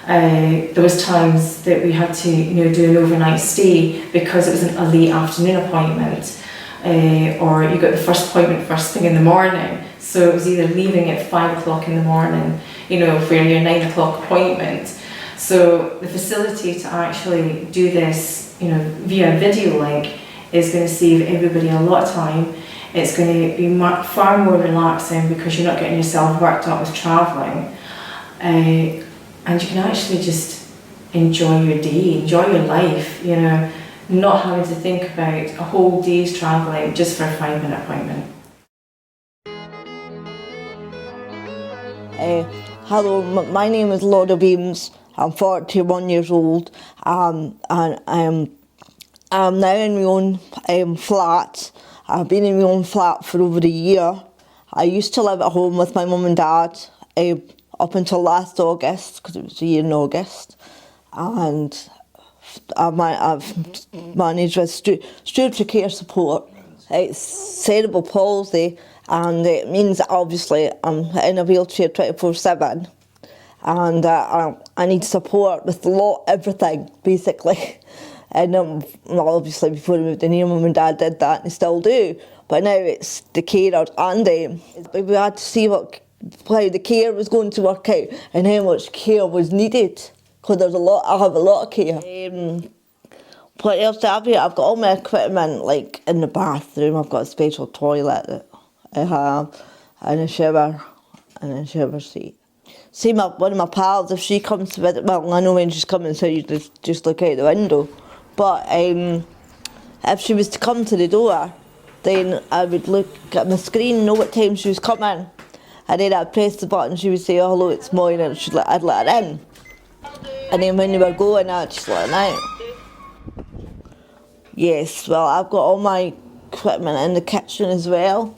There was times that we had to do an overnight stay because it was a late afternoon appointment, or you got the first appointment first thing in the morning, so it was either leaving at 5 o'clock in the morning, for your 9 o'clock appointment. So the facility to actually do this, via video link is going to save everybody a lot of time. It's going to be far more relaxing because you're not getting yourself worked up with travelling. And you can actually just enjoy your day, enjoy your life, not having to think about a whole day's travelling just for a 5-minute appointment. Hello, my name is Laura Beams. I'm 41 years old, and I'm now in my own flat. I've been in my own flat for over a year. I used to live at home with my mum and dad up until last August, because it was a year in August, and I've managed with stewardship care support. It's cerebral palsy, and it means that obviously I'm in a wheelchair 24/7. And I need support with everything, basically. And obviously before I moved in here, mum and dad did that, and they still do. But now it's the carers, and we had to see how the care was going to work out and how much care was needed, because I have a lot of care. What else do I have here? I've got all my equipment, like in the bathroom. I've got a special toilet that I have, and a shower, and a shower seat. See, one of my pals, if she comes to visit, well, I know when she's coming, so you just look out the window. But if she was to come to the door, then I would look at my screen, know what time she was coming, and then I'd press the button, she would say, "Oh, hello, it's mine," and I'd let her in. And then when they were going, I'd just let her out. Yes, well, I've got all my equipment in the kitchen as well,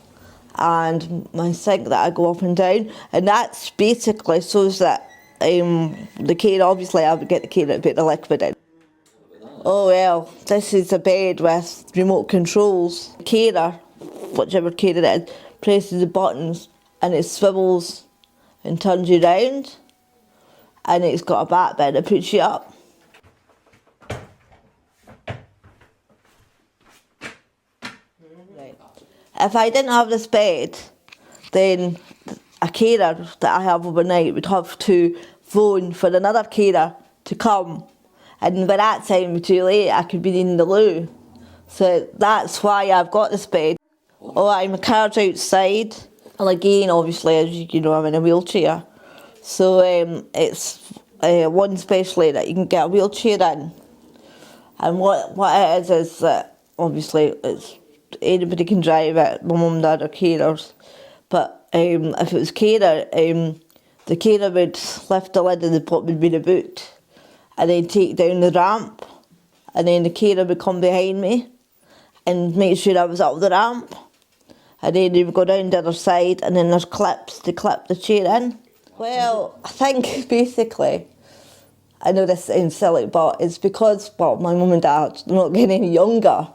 and my sink that I go up and down, and that's basically so that the care, obviously I would get the care to put the liquid in. Oh well, this is a bed with remote controls. The carer, whichever carer it is, presses the buttons and it swivels and turns you round, and it's got a back bed that puts you up. If I didn't have this bed, then a carer that I have overnight would have to phone for another carer to come, and by that time it would be too late, I could be in the loo. So that's why I've got this bed. Oh, my car's outside, and again, obviously, as you know, I'm in a wheelchair. So it's one specially that you can get a wheelchair in. And what it is that obviously it's anybody can drive it, my mum, dad or carers. But if it was carer, the carer would lift the lid and the pot would be the boot, and then take down the ramp, and then the carer would come behind me and make sure I was up the ramp, and then they would go down the other side, and then there's clips to clip the chair in. Well, I think basically, I know this sounds silly, but it's because, well, my mum and dad, they're not getting any younger.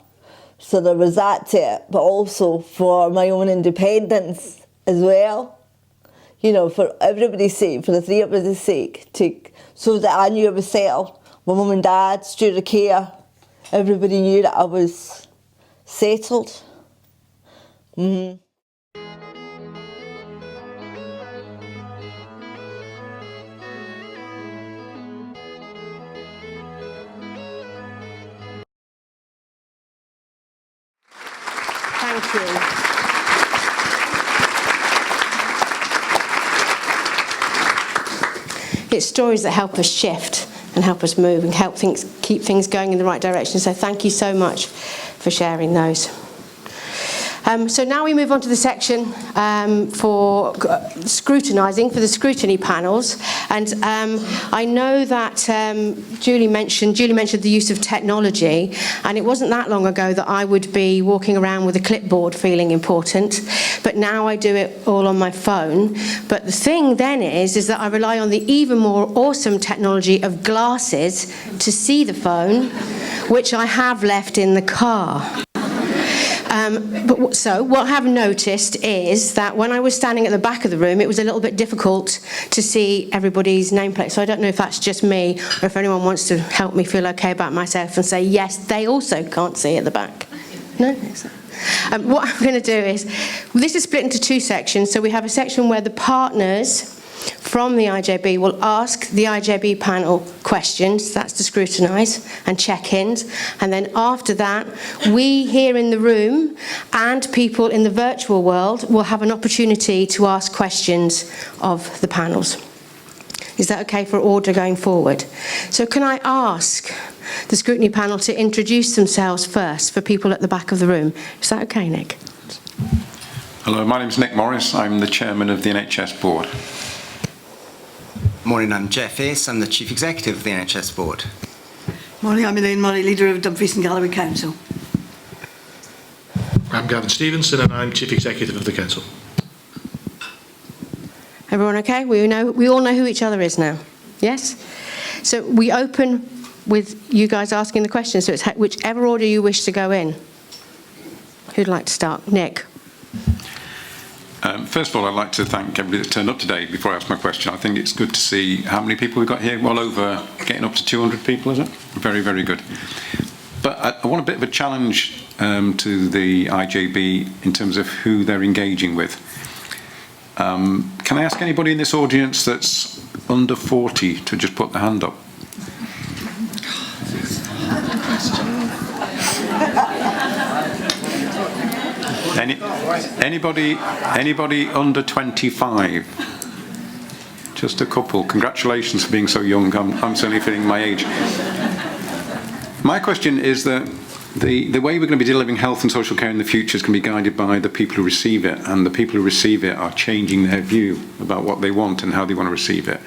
So there was that to it, but also for my own independence as well. You know, for everybody's sake, for the three of us' sake, so that I knew I was settled. My mum and dad, steward care, everybody knew that I was settled. Mm-hmm. Thank you. It's stories that help us shift and help us move and help keep things going in the right direction. So thank you so much for sharing those. So now we move on to the section for scrutinising, for the scrutiny panels. And I know that Julie mentioned the use of technology, and it wasn't that long ago that I would be walking around with a clipboard feeling important, but now I do it all on my phone. But the thing then is that I rely on the even more awesome technology of glasses to see the phone, which I have left in the car. So what I have noticed is that when I was standing at the back of the room, it was a little bit difficult to see everybody's nameplate. So I don't know if that's just me, or if anyone wants to help me feel okay about myself and say, yes, they also can't see at the back. No? What I'm going to do is, this is split into two sections. So we have a section where the partners from the IJB will ask the IJB panel questions, that's to scrutinise, and check-ins, and then after that we here in the room and people in the virtual world will have an opportunity to ask questions of the panels. Is that okay for order going forward? So can I ask the scrutiny panel to introduce themselves first for people at the back of the room? Is that okay, Nick? Hello, my name is Nick Morris. I'm the chairman of the NHS board. Morning, I'm Jeff Ace. I'm the Chief Executive of the NHS Board. Morning, I'm Elaine Murray, Leader of Dumfries and Galloway Council. I'm Gavin Stevenson and I'm Chief Executive of the Council. Everyone okay? We all know who each other is now. Yes? So we open with you guys asking the questions, so it's whichever order you wish to go in. Who'd like to start? Nick. First of all, I'd like to thank everybody that's turned up today. Before I ask my question, I think it's good to see how many people we've got here. Well over, getting up to 200 people, is it? Very, very good. But I want a bit of a challenge to the IJB in terms of who they're engaging with. Can I ask anybody in this audience that's under 40 to just put their hand up? Anybody under 25? Just a couple. Congratulations for being so young. I'm certainly feeling my age. My question is that the way we're going to be delivering health and social care in the future is going to be guided by the people who receive it, and the people who receive it are changing their view about what they want and how they want to receive it.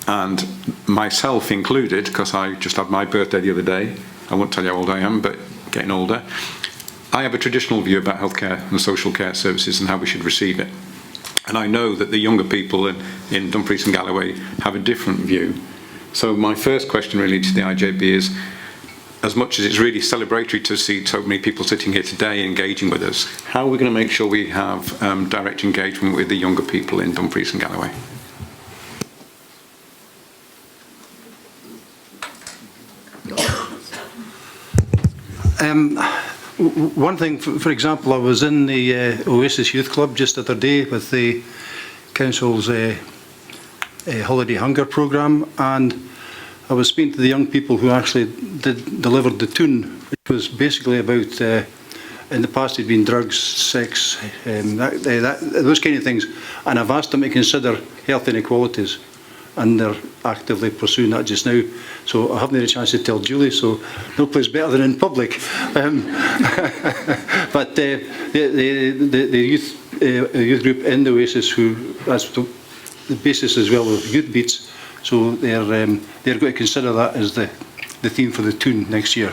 And myself included, because I just had my birthday the other day. I won't tell you how old I am, but getting older. I have a traditional view about healthcare and social care services and how we should receive it. And I know that the younger people in Dumfries and Galloway have a different view. So my first question really to the IJB is, as much as it's really celebratory to see so many people sitting here today engaging with us, how are we going to make sure we have direct engagement with the younger people in Dumfries and Galloway? One thing, for example, I was in the Oasis Youth Club just the other day with the council's holiday hunger programme, and I was speaking to the young people who actually delivered the tune, which was basically about, in the past it'd been drugs, sex, those kind of things, and I've asked them to consider health inequalities, and they're actively pursuing that just now. So I haven't had a chance to tell Julie, so no place better than in public. But the youth group in the Oasis, that's the basis as well of Youth Beats, so they're going to consider that as the theme for the tune next year.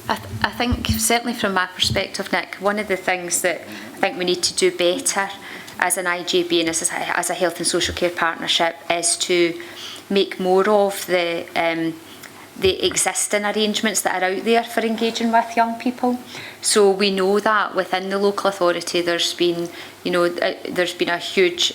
I think, certainly from my perspective, Nick, one of the things that I think we need to do better as an IJB and as a health and social care partnership is to make more of the existing arrangements that are out there for engaging with young people. So we know that within the local authority there's been a huge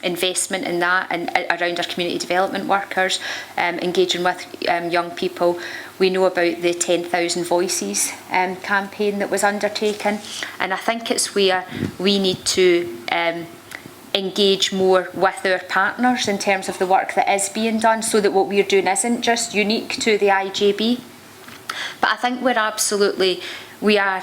investment in that and around our community development workers engaging with young people. We know about the 10,000 Voices campaign that was undertaken, and I think it's where we need to engage more with our partners in terms of the work that is being done, so that what we're doing isn't just unique to the IJB. But I think we are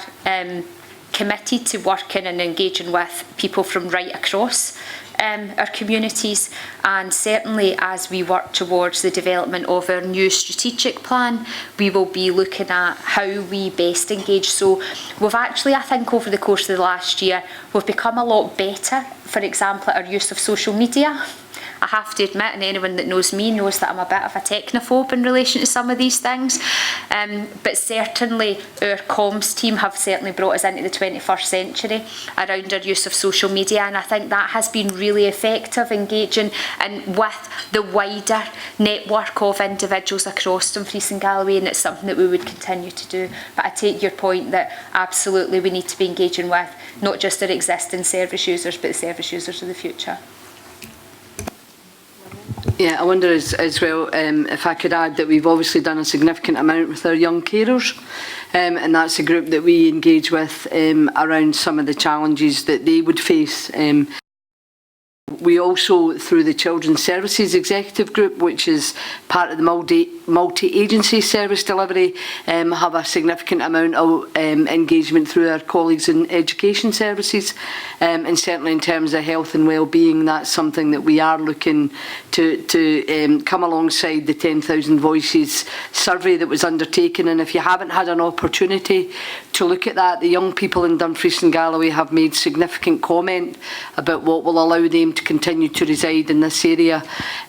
committed to working and engaging with people from right across our communities, and certainly as we work towards the development of our new strategic plan, we will be looking at how we best engage. So we've actually, I think, over the course of the last year, we've become a lot better, for example, at our use of social media. I have to admit, and anyone that knows me knows that I'm a bit of a technophobe in relation to some of these things. But certainly our comms team have certainly brought us into the 21st century around our use of social media, and I think that has been really effective, engaging and with the wider network of individuals across Dumfries and Galloway, and it's something that we would continue to do. But I take your point that absolutely we need to be engaging with not just our existing service users, but the service users of the future. Yeah, I wonder as well if I could add that we've obviously done a significant amount with our young carers, and that's a group that we engage with around some of the challenges that they would face. We also, through the Children's Services Executive Group, which is part of the multi-agency service delivery, have a significant amount of engagement through our colleagues in education services. And certainly in terms of health and well-being, that's something that we are looking to come alongside the 10,000 Voices survey that was undertaken. And if you haven't had an opportunity to look at that, the young people in Dumfries and Galloway have made significant comment about what will allow them to continue to reside in this area,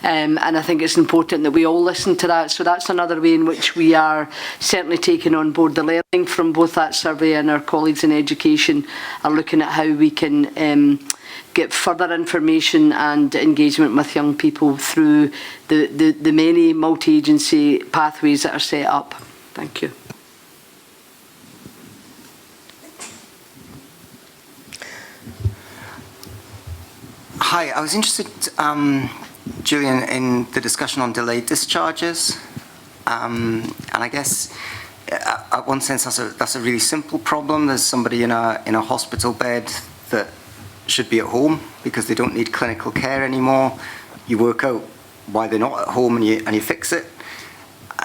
and I think it's important that we all listen to that. So that's another way in which we are certainly taking on board the learning from both that survey, and our colleagues in education are looking at how we can get further information and engagement with young people through the many multi-agency pathways that are set up. Thank you. Hi, I was interested, Julian, in the discussion on delayed discharges, and I guess, at one sense, that's a really simple problem. There's somebody in a hospital bed that should be at home because they don't need clinical care anymore. You work out why they're not at home and you fix it.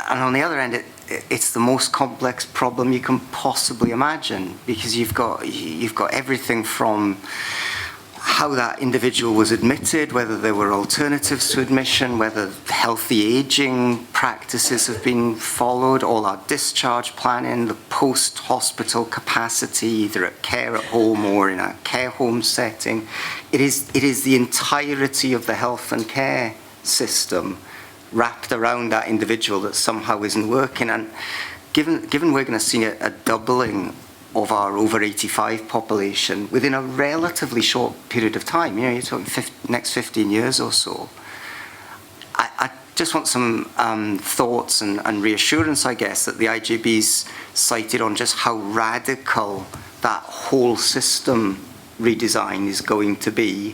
And on the other end, it's the most complex problem you can possibly imagine, because you've got everything from how that individual was admitted, whether there were alternatives to admission, whether healthy ageing practices have been followed, all our discharge planning, the post-hospital capacity, either at care at home or in a care home setting. It is the entirety of the health and care system wrapped around that individual that somehow isn't working. And given we're going to see a doubling of our over 85 population within a relatively short period of time, you're talking next 15 years or so, I just want some thoughts and reassurance, I guess, that the IJB's cited on just how radical that whole system redesign is going to be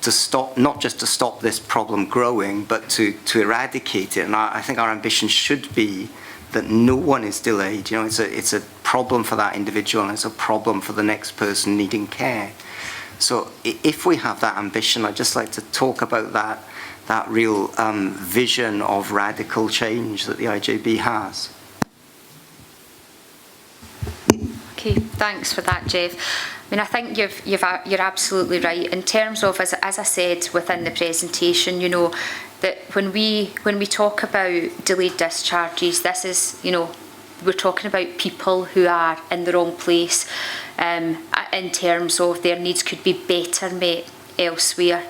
to stop, not just to stop this problem growing, but to eradicate it. And I think our ambition should be that no one is delayed. It's a problem for that individual, and it's a problem for the next person needing care. So if we have that ambition, I'd just like to talk about that real vision of radical change that the IJB has. Okay, thanks for that, Jeff. I mean, I think you're absolutely right in terms of, as I said within the presentation, that when we talk about delayed discharges, this is, we're talking about people who are in the wrong place in terms of their needs could be better met elsewhere.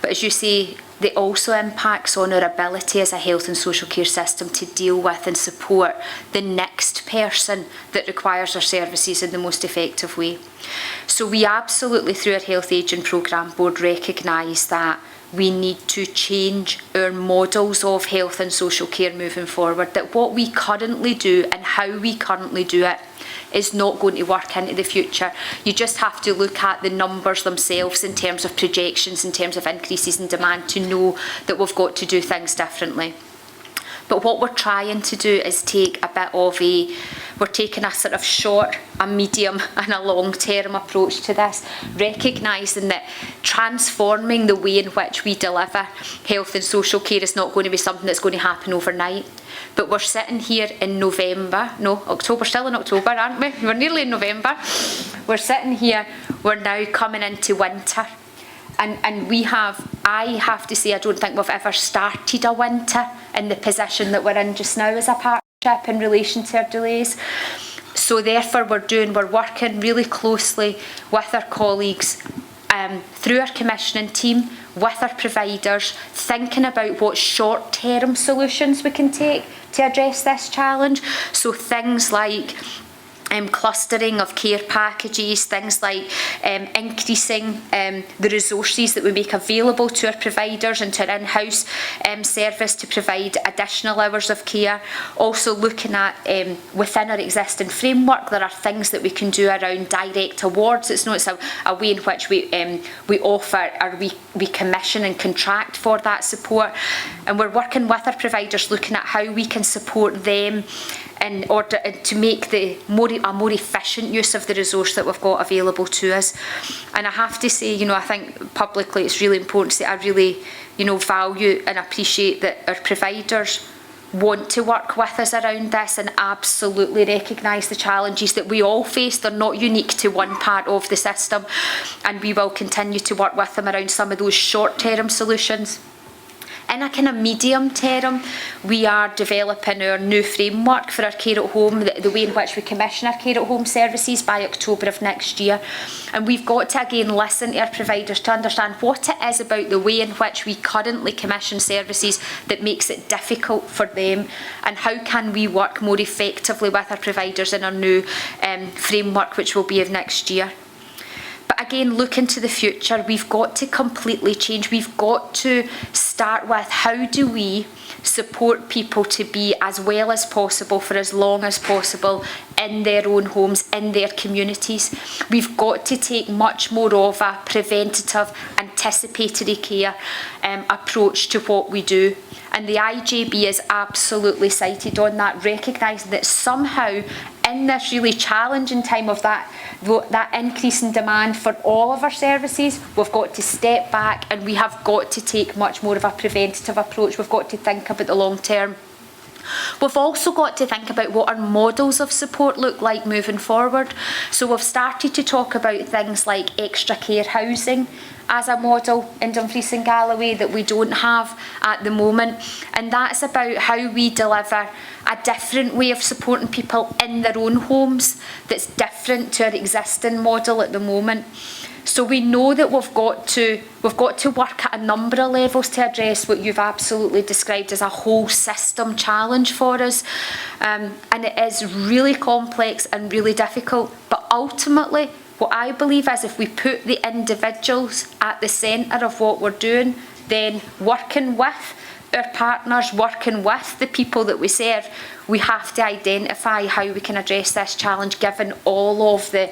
But as you say, it also impacts on our ability as a health and social care system to deal with and support the next person that requires our services in the most effective way. So we absolutely, through our Health Ageing Programme Board, recognise that we need to change our models of health and social care moving forward, that what we currently do and how we currently do it is not going to work into the future. You just have to look at the numbers themselves in terms of projections, in terms of increases in demand, to know that we've got to do things differently. But what we're trying to do is take a bit of we're taking a sort of short, a medium and a long-term approach to this, recognising that transforming the way in which we deliver health and social care is not going to be something that's going to happen overnight. But we're sitting here in October, still in October, aren't we? We're nearly in November. We're sitting here, we're now coming into winter. And I have to say, I don't think we've ever started a winter in the position that we're in just now as a partnership in relation to our delays. So therefore we're working really closely with our colleagues through our commissioning team, with our providers, thinking about what short-term solutions we can take to address this challenge. So things like clustering of care packages, things like increasing the resources that we make available to our providers and to our in-house service to provide additional hours of care. Also looking at within our existing framework, there are things that we can do around direct awards. It's a way in which we offer or we commission and contract for that support, and we're working with our providers looking at how we can support them in order to make a more efficient use of the resource that we've got available to us. And I have to say, I think publicly it's really important to say I really, value and appreciate that our providers want to work with us around this and absolutely recognise the challenges that we all face. They're not unique to one part of the system, and we will continue to work with them around some of those short-term solutions. In a kind of medium term, we are developing our new framework for our care at home, the way in which we commission our care at home services by October of next year. And we've got to again listen to our providers to understand what it is about the way in which we currently commission services that makes it difficult for them, and how can we work more effectively with our providers in our new framework, which will be of next year. But again, looking to the future, we've got to completely change. We've got to start with how do we support people to be as well as possible for as long as possible in their own homes, in their communities. We've got to take much more of a preventative, anticipatory care approach to what we do. And the IJB is absolutely cited on that, recognising that somehow in this really challenging time of that increase in demand for all of our services, we've got to step back and we have got to take much more of a preventative approach. We've got to think about the long term. We've also got to think about what our models of support look like moving forward. So we've started to talk about things like extra care housing as a model in Dumfries and Galloway that we don't have at the moment, and that's about how we deliver a different way of supporting people in their own homes that's different to our existing model at the moment. So we know that we've got to work at a number of levels to address what you've absolutely described as a whole system challenge for us, and it is really complex and really difficult. But ultimately, what I believe is if we put the individuals at the centre of what we're doing, then working with our partners, working with the people that we serve, we have to identify how we can address this challenge given all of the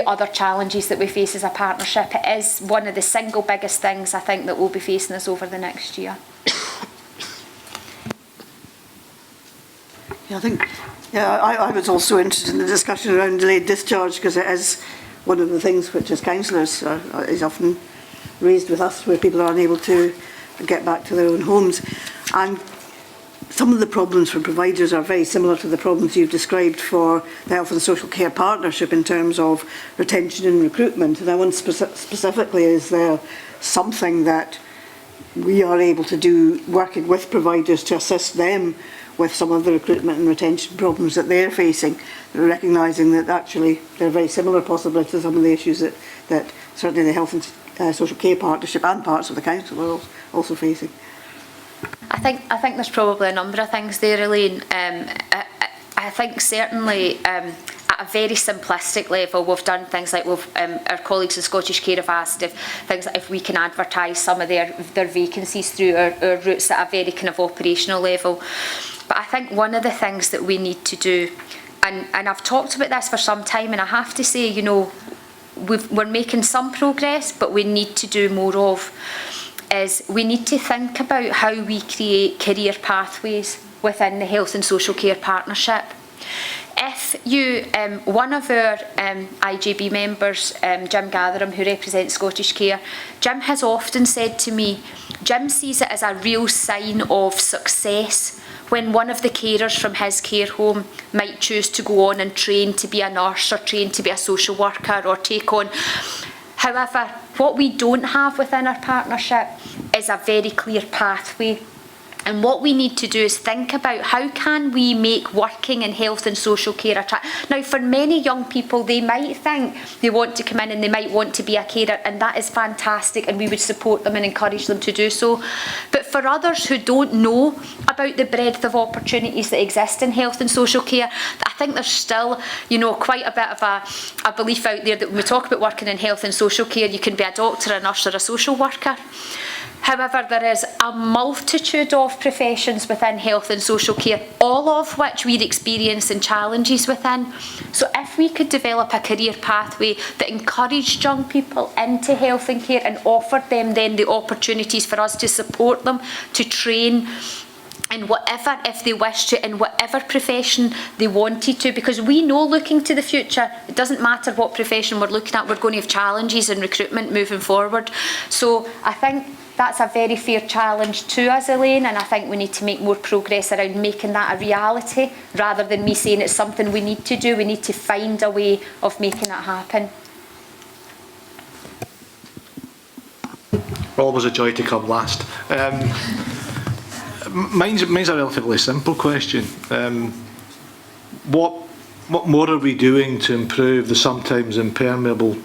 other challenges that we face as a partnership. It is one of the single biggest things I think that we'll be facing us over the next year. I was also interested in the discussion around delayed discharge, because it is one of the things which as councillors is often raised with us, where people are unable to get back to their own homes. And some of the problems for providers are very similar to the problems you've described for the Health and Social Care Partnership in terms of retention and recruitment. And I want specifically, is there something that we are able to do working with providers to assist them with some of the recruitment and retention problems that they're facing, recognising that actually they're very similar possibly to some of the issues that certainly the Health and Social Care Partnership and parts of the council are also facing? I think there's probably a number of things there, Elaine. I think certainly at a very simplistic level, we've done things like our colleagues in Scottish Care have asked if we can advertise some of their vacancies through our routes at a very kind of operational level. But I think one of the things that we need to do, and I've talked about this for some time, and I have to say, we're making some progress, but we need to do more of, is we need to think about how we create career pathways within the Health and Social Care Partnership. If you, one of our IJB members, Jim Gatherham, who represents Scottish Care, Jim has often said to me, Jim sees it as a real sign of success when one of the carers from his care home might choose to go on and train to be a nurse or train to be a social worker or take on However, what we don't have within our partnership is a very clear pathway. And what we need to do is think about how can we make working in health and social care attractive. Now, for many young people, they might think they want to come in and they might want to be a carer, and that is fantastic, and we would support them and encourage them to do so. But for others who don't know about the breadth of opportunities that exist in health and social care, I think there's still, you know, quite a bit of a belief out there that when we talk about working in health and social care, you can be a doctor, a nurse, or a social worker. However, there is a multitude of professions within health and social care, all of which we're experiencing challenges within. So if we could develop a career pathway that encouraged young people into health and care and offered them then the opportunities for us to support them, to train in whatever, if they wish to, in whatever profession they wanted to, because we know looking to the future, it doesn't matter what profession we're looking at, we're going to have challenges in recruitment moving forward. So I think that's a very fair challenge to us, Elaine, and I think we need to make more progress around making that a reality, rather than me saying it's something we need to do. We need to find a way of making it happen. Always a joy to come last. Mine's a relatively simple question. What more are we doing to improve the sometimes impermeable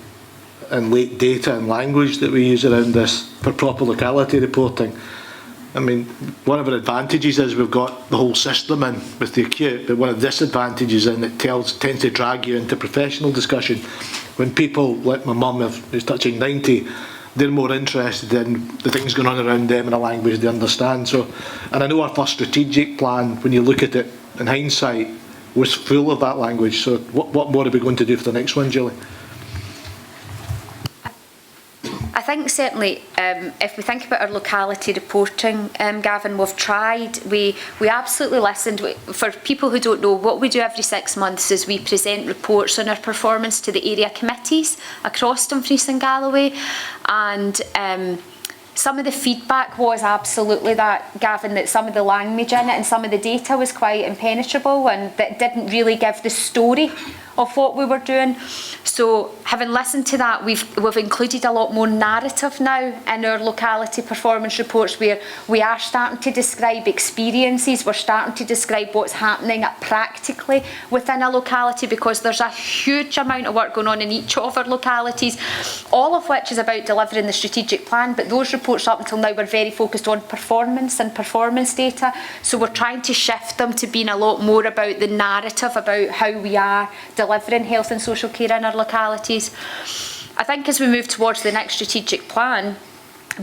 and late data and language that we use around this for proper locality reporting? I mean, one of our advantages is we've got the whole system in with the acute, but one of the disadvantages in it tends to drag you into professional discussion. When people like my mum, who's touching 90, they're more interested in the things going on around them in a language they understand. So, and I know our first strategic plan, when you look at it in hindsight, was full of that language. So what more are we going to do for the next one, Julie? I think certainly if we think about our locality reporting, Gavin, we've tried, we absolutely listened. For people who don't know, what we do every 6 months is we present reports on our performance to the area committees across Dumfries and Galloway, and some of the feedback was absolutely that, Gavin, that some of the language in it and some of the data was quite impenetrable and that didn't really give the story of what we were doing. So having listened to that, we've included a lot more narrative now in our locality performance reports, where we are starting to describe experiences, we're starting to describe what's happening practically within a locality, because there's a huge amount of work going on in each of our localities, all of which is about delivering the strategic plan, but those reports up until now were very focused on performance and performance data. So we're trying to shift them to being a lot more about the narrative, about how we are delivering health and social care in our localities. I think as we move towards the next strategic plan,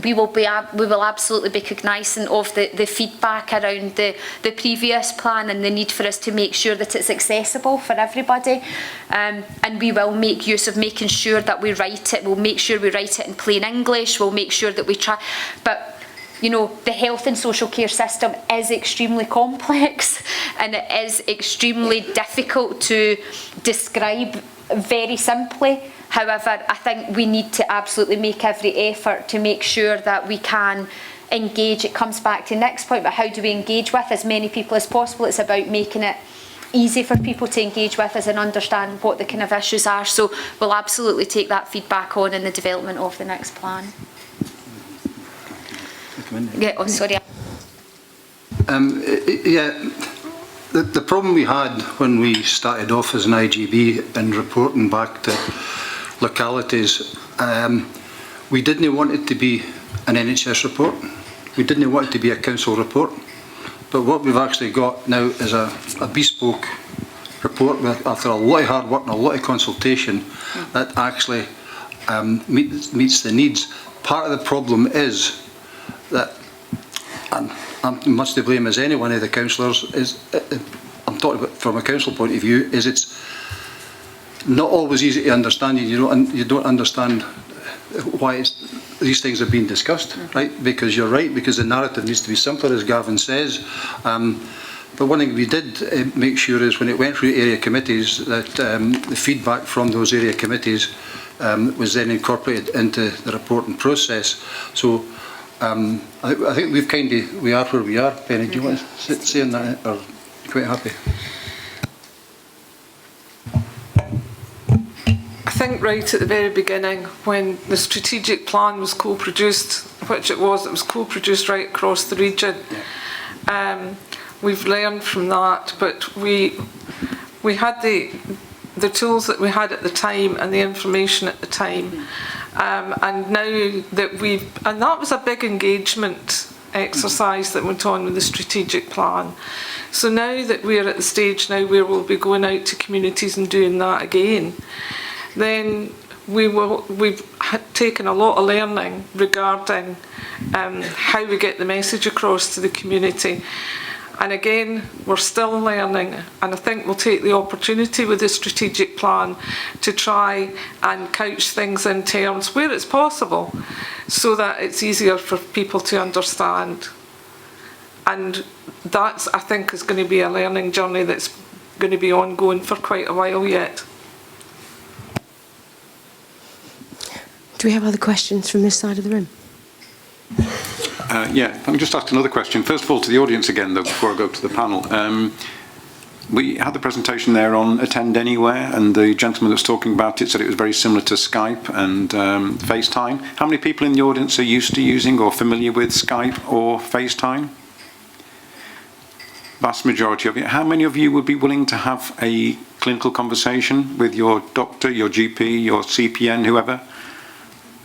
we will absolutely be cognisant of the feedback around the previous plan and the need for us to make sure that it's accessible for everybody, and we will make use of making sure that we write it. We'll make sure we write it in plain English. We'll make sure that we try, but you know, the health and social care system is extremely complex and it is extremely difficult to describe very simply. However, I think we need to absolutely make every effort to make sure that we can engage. It comes back to the next point, but how do we engage with as many people as possible? It's about making it easy for people to engage with us and understand what the kind of issues are. So we'll absolutely take that feedback on in the development of the next plan. Yeah, oh, sorry. The problem we had when we started off as an IJB and reporting back to localities, we didn't want it to be an NHS report. We didn't want it to be a council report. But what we've actually got now is a bespoke report with, after a lot of hard work and a lot of consultation, that actually meets the needs. Part of the problem is that, and I'm much to blame as any one of the councillors, is I'm talking about from a council point of view, is it's not always easy to understand. You don't understand why these things are being discussed, right? Because you're right, because the narrative needs to be simpler, as Gavin says. But one thing we did make sure is when it went through area committees that the feedback from those area committees was then incorporated into the reporting process. So I think we are where we are. Penny, do you want to say on that, or are you quite happy? think right at the very beginning, when the strategic plan was co-produced, which it was co-produced right across the region. We've learned from that, but we had the tools that we had at the time and the information at the time, and now that and that was a big engagement exercise that went on with the strategic plan. So now that we're at the stage now where we'll be going out to communities and doing that again, then we've taken a lot of learning regarding how we get the message across to the community. And again, we're still learning, and I think we'll take the opportunity with the strategic plan to try and couch things in terms where it's possible, so that it's easier for people to understand. And that's, I think, is going to be a learning journey that's going to be ongoing for quite a while yet. Do we have other questions from this side of the room? Yeah, let me just ask another question. First of all, to the audience again, though, before I go to the panel. We had the presentation there on Attend Anywhere, and the gentleman that's talking about it said it was very similar to Skype and FaceTime. How many people in the audience are used to using or familiar with Skype or FaceTime? Vast majority of you. How many of you would be willing to have a clinical conversation with your doctor, your GP, your CPN, whoever?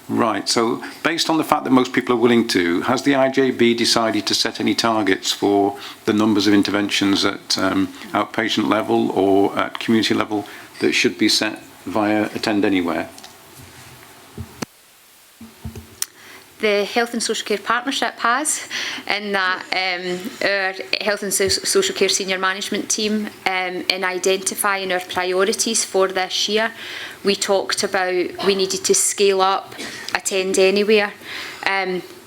Right, so based on the fact that most people are willing to, has the IJB decided to set any targets for the numbers of interventions at outpatient level or at community level that should be set via Attend Anywhere? The Health and Social Care Partnership has, in that our Health and Social Care Senior Management team, in identifying our priorities for this year, we talked about we needed to scale up Attend Anywhere,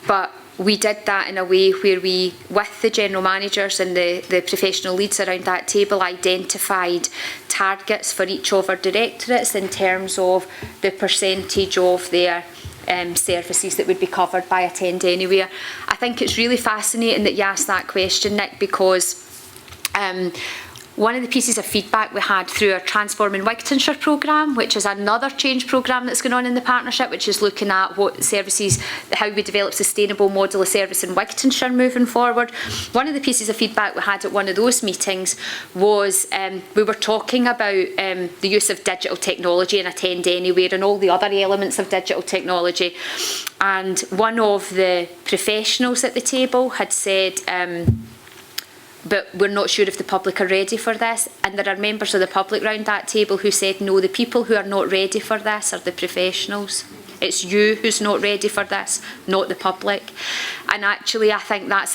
but we did that in a way where we, with the general managers and the professional leads around that table, identified targets for each of our directorates in terms of the percentage of their services that would be covered by Attend Anywhere. I think it's really fascinating that you asked that question, Nick, because one of the pieces of feedback we had through our Transforming Wigtonshire programme, which is another change programme that's going on in the partnership, which is looking at what services, how we develop sustainable model of service in Wigtonshire moving forward. One of the pieces of feedback we had at one of those meetings was we were talking about the use of digital technology and Attend Anywhere and all the other elements of digital technology. And one of the professionals at the table had said, but we're not sure if the public are ready for this. And there are members of the public round that table who said, no, the people who are not ready for this are the professionals. It's you who's not ready for this, not the public. And actually, I think that's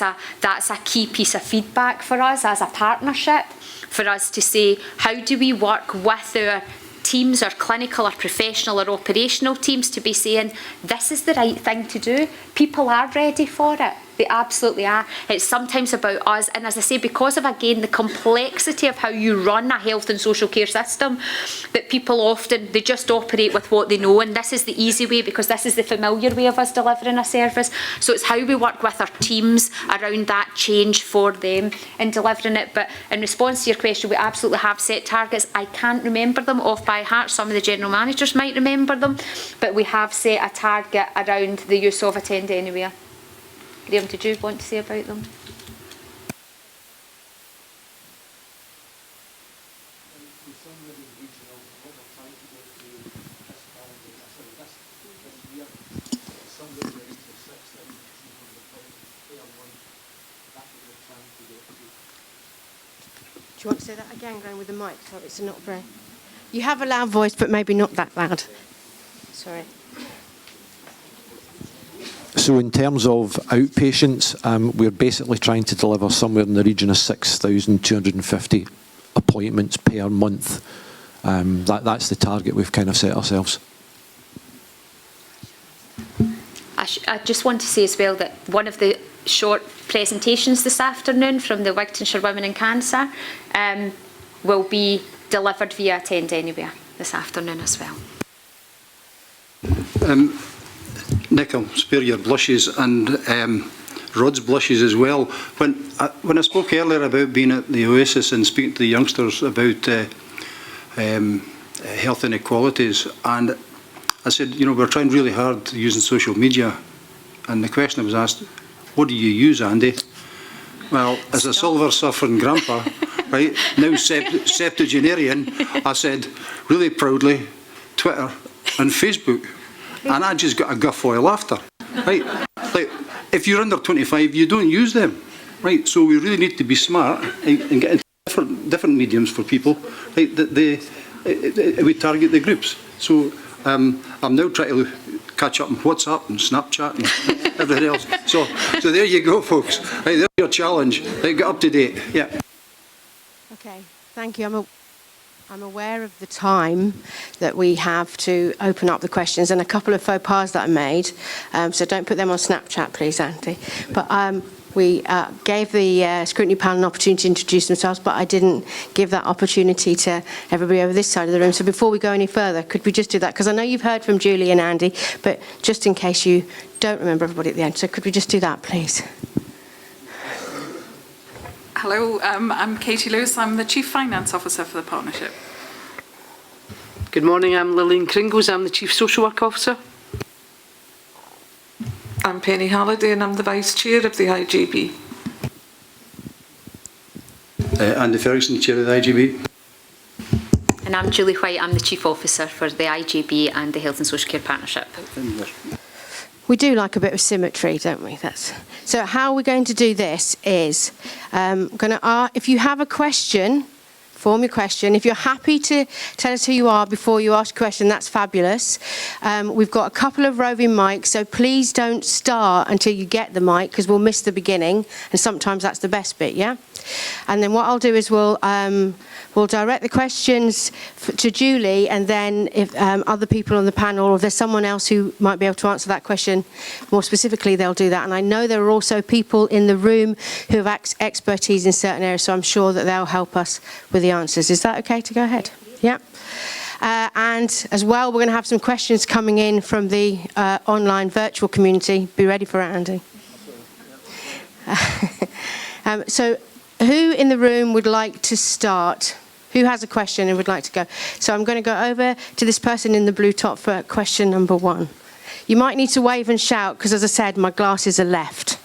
a key piece of feedback for us as a partnership, for us to say, how do we work with our teams, our clinical, our professional, our operational teams, to be saying, this is the right thing to do. People are ready for it. They absolutely are. It's sometimes about us, and as I say, because of, again, the complexity of how you run a health and social care system, that people often, they just operate with what they know, and this is the easy way because this is the familiar way of us delivering a service. So it's how we work with our teams around that change for them in delivering it. But in response to your question, we absolutely have set targets. I can't remember them off by heart. Some of the general managers might remember them, but we have set a target around the use of Attend Anywhere. Graham, did you want to say about them? Do you want to say that again, Graham, with the mic? So it's not very... You have a loud voice, but maybe not that loud. Sorry. So in terms of outpatients, we're basically trying to deliver somewhere in the region of 6,250 appointments per month. That's the target we've kind of set ourselves. I just want to say as well that one of the short presentations this afternoon from the Wigtonshire Women in Cancer will be delivered via Attend Anywhere this afternoon as well. Nick, I'll spare your blushes and Rod's blushes as well. When I spoke earlier about being at the Oasis and speaking to the youngsters about health inequalities, and I said, you know, we're trying really hard using social media, and the question I was asked, what do you use, Andy? Well, as a silver-suffering grandpa, right, now septuagenarian, I said, really proudly, Twitter and Facebook, and I just got a guffaw of laughter, right? Like, if you're under 25, you don't use them, right? So we really need to be smart and get into different mediums for people, right? That we target the groups. So I'm now trying to catch up on WhatsApp and Snapchat and everything else. So there you go, folks. Right, there's your challenge. Right, get up to date. Yeah. Okay, thank you. I'm aware of the time that we have to open up the questions and a couple of faux pas that I made. So don't put them on Snapchat, please, Andy. But we gave the scrutiny panel an opportunity to introduce themselves, but I didn't give that opportunity to everybody over this side of the room. So before we go any further, could we just do that? Because I know you've heard from Julie and Andy, but just in case you don't remember everybody at the end, so could we just do that, please? Hello, I'm Katie Lewis. I'm the Chief Finance Officer for the Partnership. Good morning, I'm Lillian Kringles. I'm the Chief Social Work Officer. I'm Penny Halliday and I'm the Vice Chair of the IJB. Andy Ferguson, Chair of the IJB. And I'm Julie White. I'm the Chief Officer for the IJB and the Health and Social Care Partnership. We do like a bit of symmetry, don't we? So how we're going to do this is, if you have a question, form your question. If you're happy to tell us who you are before you ask a question, that's fabulous. We've got a couple of roving mics, so please don't start until you get the mic, because we'll miss the beginning, and sometimes that's the best bit, yeah? And then what I'll do is we'll direct the questions to Julie, and then if other people on the panel, or if there's someone else who might be able to answer that question more specifically, they'll do that. And I know there are also people in the room who have expertise in certain areas, so I'm sure that they'll help us with the answers. Is that okay to go ahead? Yeah. And as well, we're going to have some questions coming in from the online virtual community. Be ready for it, Andy. So who in the room would like to start? Who has a question and would like to go? So I'm going to go over to this person in the blue top for question number 1. You might need to wave and shout, because as I said, my glasses are left.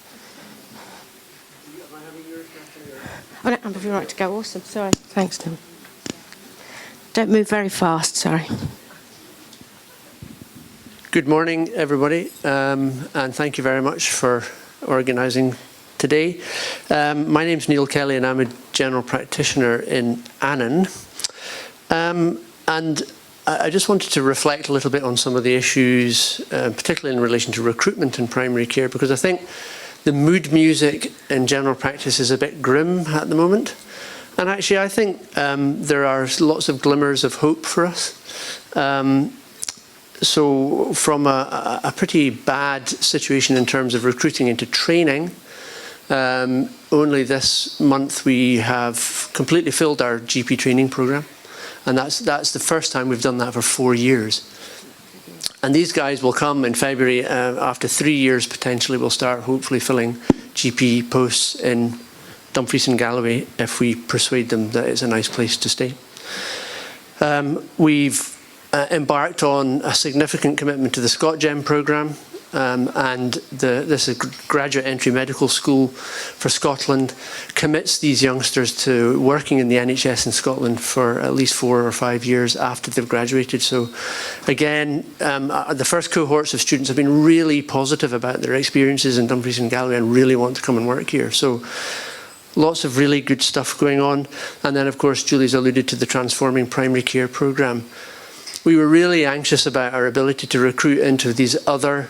Oh, no, I'm right to go. Awesome. Sorry. Thanks, Tim. Don't move very fast. Sorry. Good morning, everybody, and thank you very much for organising today. My name's Neil Kelly and I'm a general practitioner in Annan. And I just wanted to reflect a little bit on some of the issues, particularly in relation to recruitment in primary care, because I think the mood music in general practice is a bit grim at the moment. And actually I think there are lots of glimmers of hope for us. So from a pretty bad situation in terms of recruiting into training, only this month we have completely filled our GP training programme, and that's the first time we've done that for 4 years. And these guys will come in February. After 3 years, potentially, we'll start hopefully filling GP posts in Dumfries and Galloway if we persuade them that it's a nice place to stay. We've embarked on a significant commitment to the ScotGem programme. And this is graduate entry medical school for Scotland, commits these youngsters to working in the NHS in Scotland for at least 4 or 5 years after they've graduated. So again, the first cohorts of students have been really positive about their experiences in Dumfries and Galloway and really want to come and work here. So lots of really good stuff going on. And then of course, Julie's alluded to the Transforming Primary Care programme. We were really anxious about our ability to recruit into these other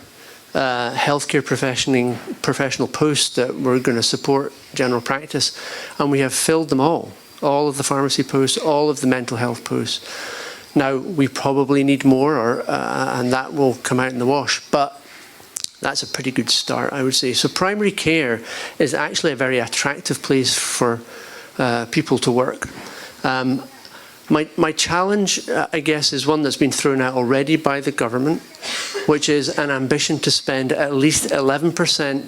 healthcare professional posts that were going to support general practice, and we have filled them all of the pharmacy posts, all of the mental health posts. Now we probably need more, and that will come out in the wash, but that's a pretty good start, I would say. So primary care is actually a very attractive place for people to work. My challenge, I guess, is one that's been thrown out already by the government, which is an ambition to spend at least 11%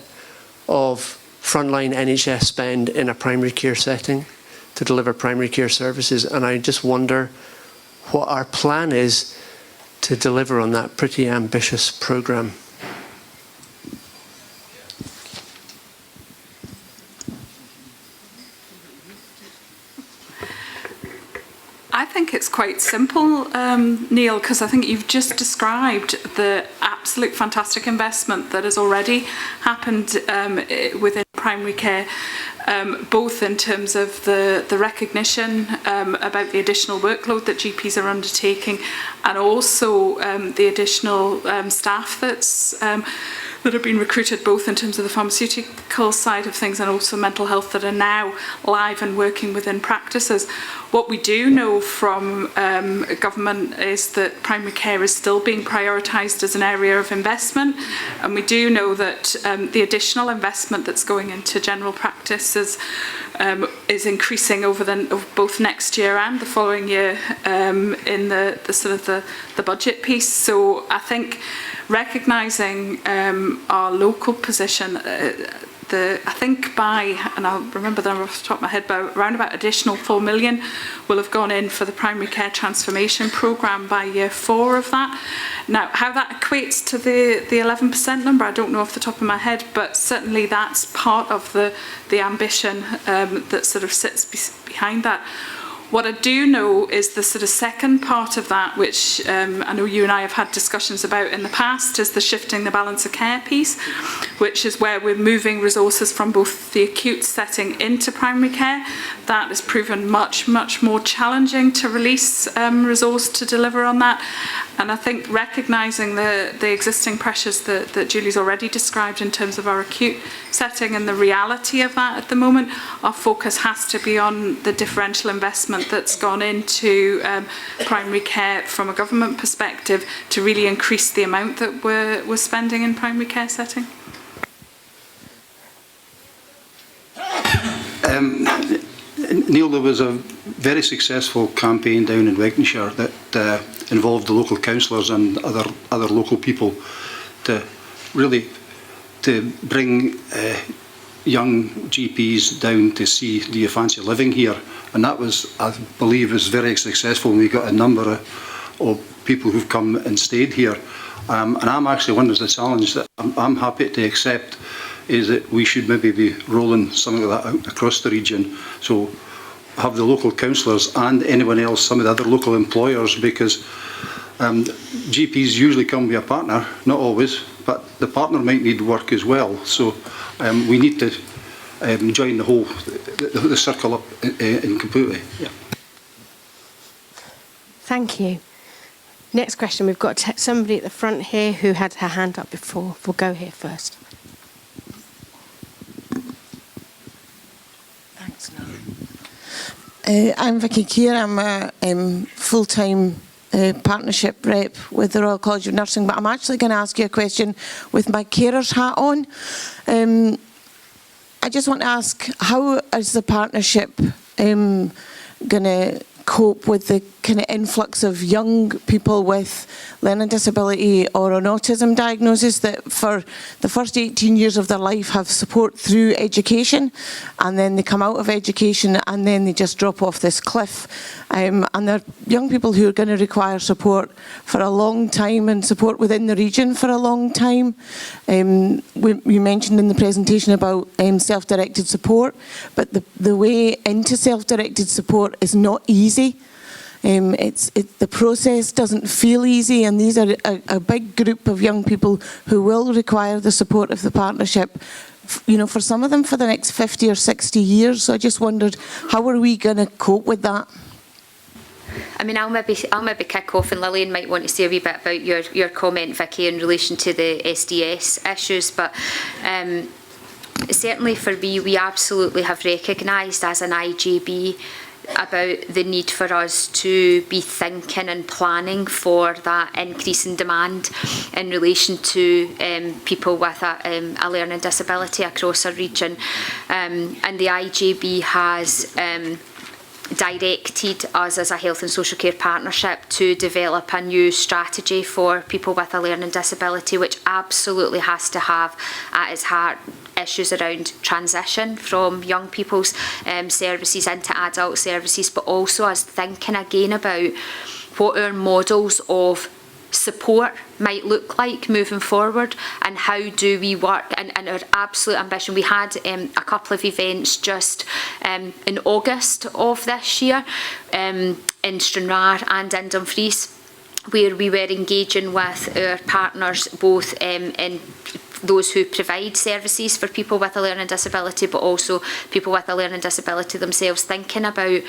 of frontline NHS spend in a primary care setting to deliver primary care services. And I just wonder what our plan is to deliver on that pretty ambitious programme. I think it's quite simple, Neil, because I think you've just described the absolute fantastic investment that has already happened within primary care, both in terms of the recognition about the additional workload that GPs are undertaking, and also the additional staff that have been recruited, both in terms of the pharmaceutical side of things and also mental health, that are now live and working within practices. What we do know from government is that primary care is still being prioritised as an area of investment, and we do know that the additional investment that's going into general practice is increasing over both next year and the following year in the sort of the budget piece. So I think recognising our local position, I think and I'll remember that off the top of my head, but around about additional 4 million will have gone in for the primary care transformation programme by year 4 of that. Now, how that equates to the 11% number, I don't know off the top of my head, but certainly that's part of the ambition that sort of sits behind that. What I do know is the sort of second part of that, which I know you and I have had discussions about in the past, is the shifting the balance of care piece, which is where we're moving resources from both the acute setting into primary care. That has proven much, much more challenging to release resource to deliver on that. And I think recognising the existing pressures that Julie's already described in terms of our acute setting and the reality of that at the moment, our focus has to be on the differential investment that's gone into primary care from a government perspective to really increase the amount that we're spending in primary care setting. Neil, there was a very successful campaign down in Wigtonshire that involved the local councillors and other local people to bring young GPs down to see, do you fancy living here? And that was, I believe, was very successful. We got a number of people who've come and stayed here. And I'm actually one of the challenge that I'm happy to accept is that we should maybe be rolling something like that out across the region. So have the local councillors and anyone else, some of the other local employers, because GPs usually come with a partner, not always, but the partner might need work as well. So we need to join the circle up in completely. Yeah. Thank you. Next question, we've got somebody at the front here who had her hand up before. We'll go here first. Thanks, Noel. I'm Vicky Keir. I'm a full-time partnership rep with the Royal College of Nursing, but I'm actually going to ask you a question with my carers hat on. I just want to ask, how is the partnership going to cope with the kind of influx of young people with learning disability or an autism diagnosis that for the first 18 years of their life have support through education, and then they come out of education and then they just drop off this cliff, and they're young people who are going to require support for a long time and support within the region for a long time. We mentioned in the presentation about self-directed support, but the way into self-directed support is not easy. The process doesn't feel easy, and these are a big group of young people who will require the support of the partnership, for some of them for the next 50 or 60 years. So I just wondered, how are we going to cope with that? I mean, I'll maybe kick off, and Lillian might want to say a wee bit about your comment, Vicky, in relation to the SDS issues, but certainly for me, we absolutely have recognised as an IJB about the need for us to be thinking and planning for that increase in demand in relation to people with a learning disability across our region. And the IJB has directed us as a health and social care partnership to develop a new strategy for people with a learning disability, which absolutely has to have at its heart issues around transition from young people's services into adult services, but also us thinking again about what our models of support might look like moving forward, and how do we work, and our absolute ambition. We had a couple of events just in August of this year in Stranraer and in Dumfries, where we were engaging with our partners, both in those who provide services for people with a learning disability, but also people with a learning disability themselves, thinking about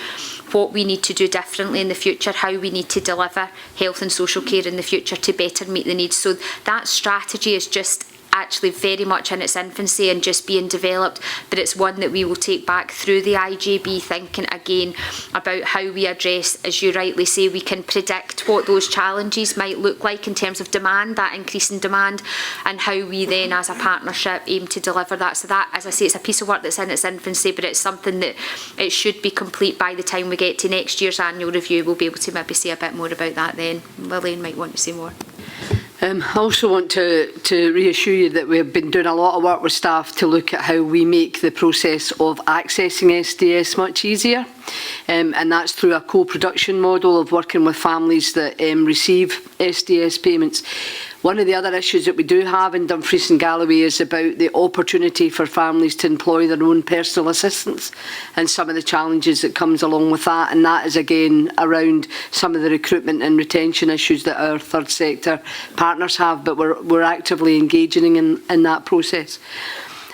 what we need to do differently in the future, how we need to deliver health and social care in the future to better meet the needs. So that strategy is just actually very much in its infancy and just being developed, but it's one that we will take back through the IJB, thinking again about how we address, as you rightly say, we can predict what those challenges might look like in terms of demand, that increase in demand, and how we then as a partnership aim to deliver that. So that, as I say, it's a piece of work that's in its infancy, but it's something that it should be complete by the time we get to next year's annual review. We'll be able to maybe say a bit more about that then. Lillian might want to say more. I also want to reassure you that we have been doing a lot of work with staff to look at how we make the process of accessing SDS much easier. And that's through a co-production model of working with families that receive SDS payments. One of the other issues that we do have in Dumfries and Galloway is about the opportunity for families to employ their own personal assistants and some of the challenges that comes along with that. And that is again around some of the recruitment and retention issues that our third sector partners have, but we're actively engaging in that process.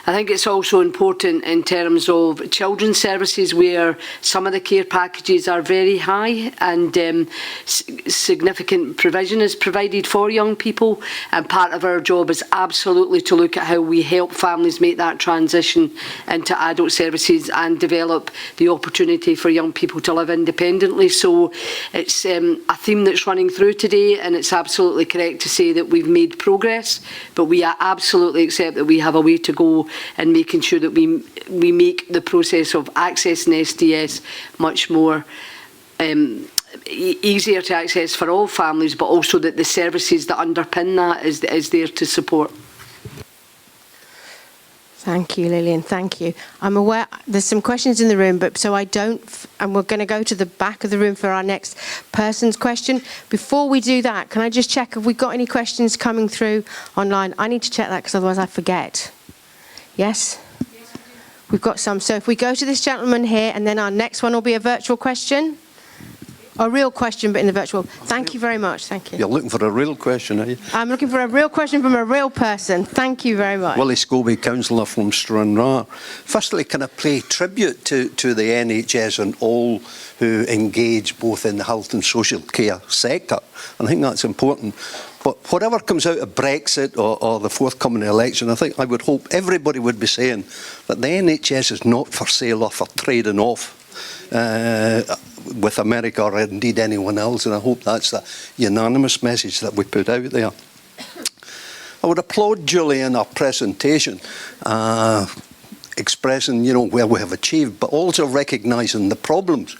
I think it's also important in terms of children's services, where some of the care packages are very high and significant provision is provided for young people, and part of our job is absolutely to look at how we help families make that transition into adult services and develop the opportunity for young people to live independently. So it's a theme that's running through today, and it's absolutely correct to say that we've made progress, but we absolutely accept that we have a way to go and making sure that we make the process of accessing SDS much more easier to access for all families, but also that the services that underpin that is there to support. Thank you, Lillian. Thank you. I'm aware there's some questions in the room, but so I don't, and we're going to go to the back of the room for our next person's question. Before we do that, can I just check if we've got any questions coming through online? I need to check that because otherwise I forget. Yes? We've got some. So if we go to this gentleman here, and then our next one will be a virtual question. A real question, but in the virtual. Thank you very much. Thank you. You're looking for a real question, are you? I'm looking for a real question from a real person. Thank you very much. Willie Scobie, councillor from Stranraer. Firstly, can I pay tribute to the NHS and all who engage both in the health and social care sector? I think that's important. But whatever comes out of Brexit or the forthcoming election, I would hope everybody would be saying that the NHS is not for sale or for trading off with America or indeed anyone else, and I hope that's the unanimous message that we put out there. I would applaud Julie in her presentation, expressing, where we have achieved, but also recognising the problems.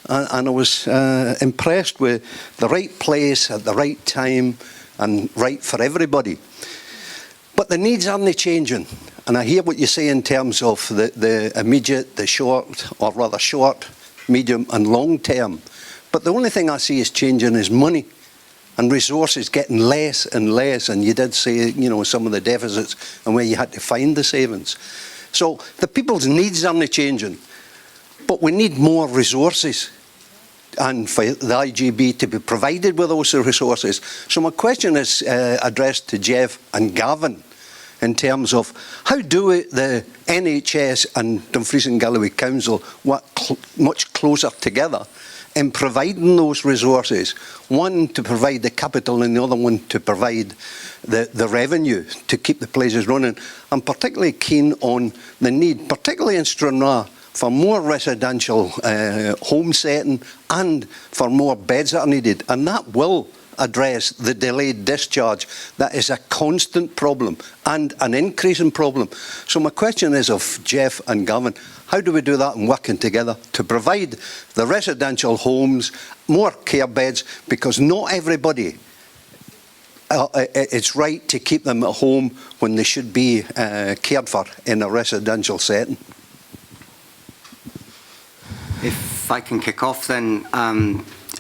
And I was impressed with the right place at the right time and right for everybody. But the needs aren't changing. And I hear what you say in terms of the immediate, the short, or rather short, medium and long term. But the only thing I see is changing is money and resources getting less and less. And you did say, some of the deficits and where you had to find the savings. So the people's needs aren't changing. But we need more resources, and for the IJB to be provided with those resources. So my question is addressed to Jeff and Gavin in terms of how do the NHS and Dumfries and Galloway Council work much closer together in providing those resources, one to provide the capital and the other one to provide the revenue to keep the places running. I'm particularly keen on the need, particularly in Stranraer, for more residential home setting and for more beds that are needed. And that will address the delayed discharge. That is a constant problem and an increasing problem. So my question is of Jeff and Gavin, how do we do that and working together to provide the residential homes, more care beds, because not everybody, it's right to keep them at home when they should be cared for in a residential setting. If I can kick off then,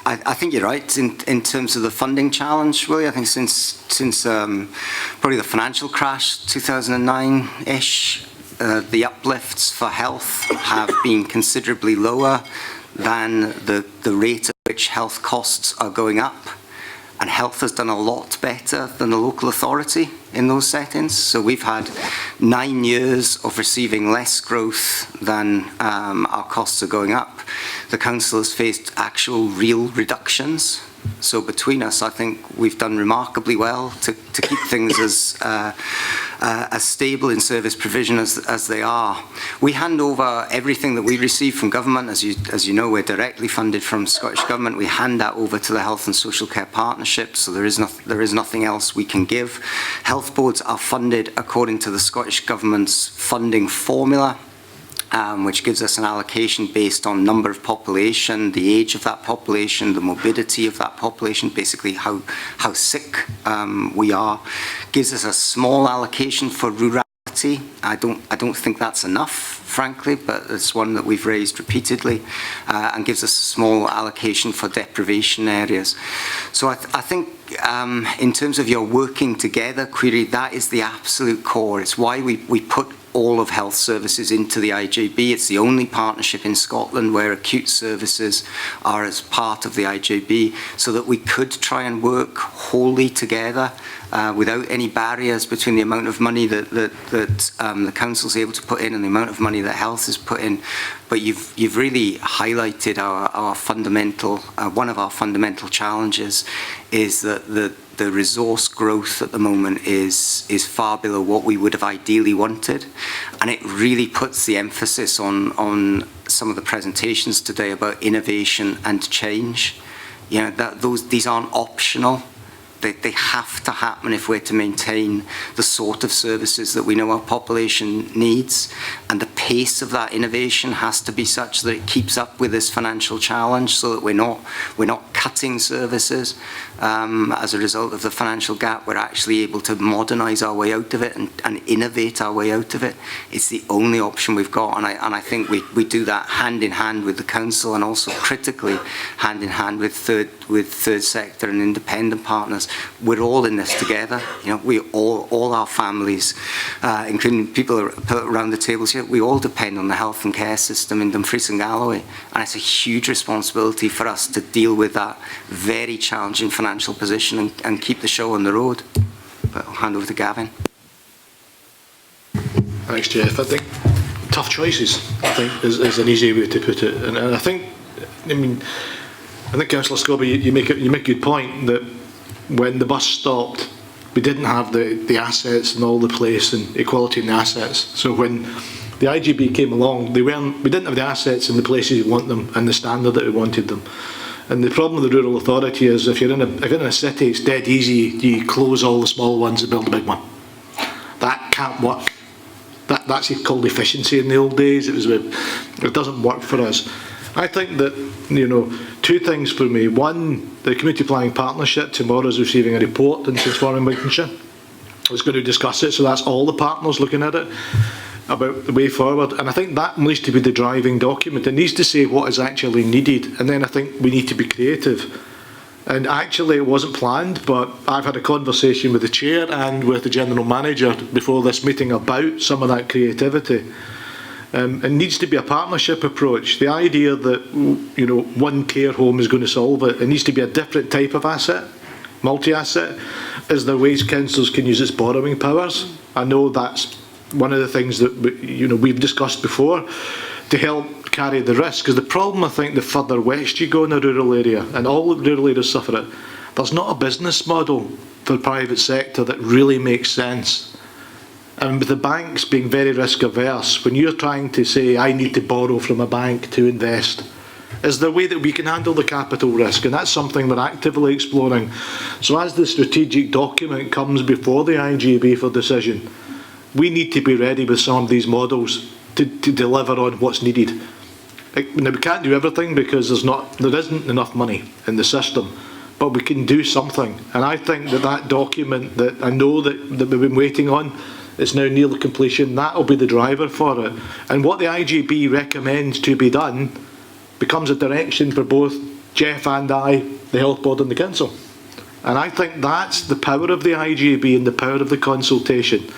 I think you're right in terms of the funding challenge, really. I think since probably the financial crash, 2009-ish, the uplifts for health have been considerably lower than the rate at which health costs are going up. And health has done a lot better than the local authority in those settings. So we've had 9 years of receiving less growth than our costs are going up. The council has faced actual real reductions. So between us, I think we've done remarkably well to keep things as stable in service provision as they are. We hand over everything that we receive from government. As you know, we're directly funded from Scottish Government. We hand that over to the Health and Social Care Partnership, so there is nothing else we can give. Health boards are funded according to the Scottish Government's funding formula, which gives us an allocation based on number of population, the age of that population, the morbidity of that population, basically how sick we are. Gives us a small allocation for rurality. I don't think that's enough, frankly, but it's one that we've raised repeatedly, and gives us a small allocation for deprivation areas. So I think in terms of your working together query, that is the absolute core. It's why we put all of health services into the IJB. It's the only partnership in Scotland where acute services are as part of the IJB, so that we could try and work wholly together without any barriers between the amount of money that the council's able to put in and the amount of money that health is put in. But you've really highlighted our fundamental, one of our fundamental challenges is that the resource growth at the moment is far below what we would have ideally wanted, and it really puts the emphasis on some of the presentations today about innovation and change. You know, these aren't optional. They have to happen if we're to maintain the sort of services that we know our population needs, and the pace of that innovation has to be such that it keeps up with this financial challenge, so that we're not cutting services as a result of the financial gap. We're actually able to modernise our way out of it and innovate our way out of it. It's the only option we've got, and I think we do that hand in hand with the council, and also critically hand in hand with third sector and independent partners. We're all in this together. You know, we all our families, including people around the tables here, we all depend on the health and care system in Dumfries and Galloway, and it's a huge responsibility for us to deal with that very challenging financial position and keep the show on the road. But I'll hand over to Gavin. Thanks, Jeff. I think tough choices, I think, is an easy way to put it. And I think, I think Councillor Scobie, you make a good point that when the bus stopped, we didn't have the assets and all the place and equality in the assets. So when the IJB came along, we didn't have the assets in the places we want them and the standard that we wanted them. And the problem with the rural authority is if you're in a city, it's dead easy. You close all the small ones and build a big one. That can't work. That's called efficiency in the old days. It doesn't work for us. I think that, you know, two things for me. One, the Community Planning Partnership tomorrow is receiving a report in Transforming Lincolnshire. It's going to discuss it, so that's all the partners looking at it, about the way forward. And I think that needs to be the driving document. It needs to say what is actually needed, and then I think we need to be creative. And actually it wasn't planned, but I've had a conversation with the chair and with the general manager before this meeting about some of that creativity. It needs to be a partnership approach. The idea that, you know, one care home is going to solve it. It needs to be a different type of asset, multi-asset. Is there ways councils can use its borrowing powers? I know that's one of the things that we've discussed before to help carry the risk. Because the problem, I think, the further west you go in a rural area, and all the rural areas suffer it, there's not a business model for the private sector that really makes sense. And with the banks being very risk averse, when you're trying to say, I need to borrow from a bank to invest, is there a way that we can handle the capital risk? And that's something we're actively exploring. So as the strategic document comes before the IJB for decision, we need to be ready with some of these models to deliver on what's needed. Now, we can't do everything because there isn't enough money in the system, but we can do something. And I think that document that I know that we've been waiting on, it's now near completion, that'll be the driver for it. And what the IJB recommends to be done becomes a direction for both Jeff and I, the Health Board and the Council. And I think that's the power of the IJB and the power of the consultation.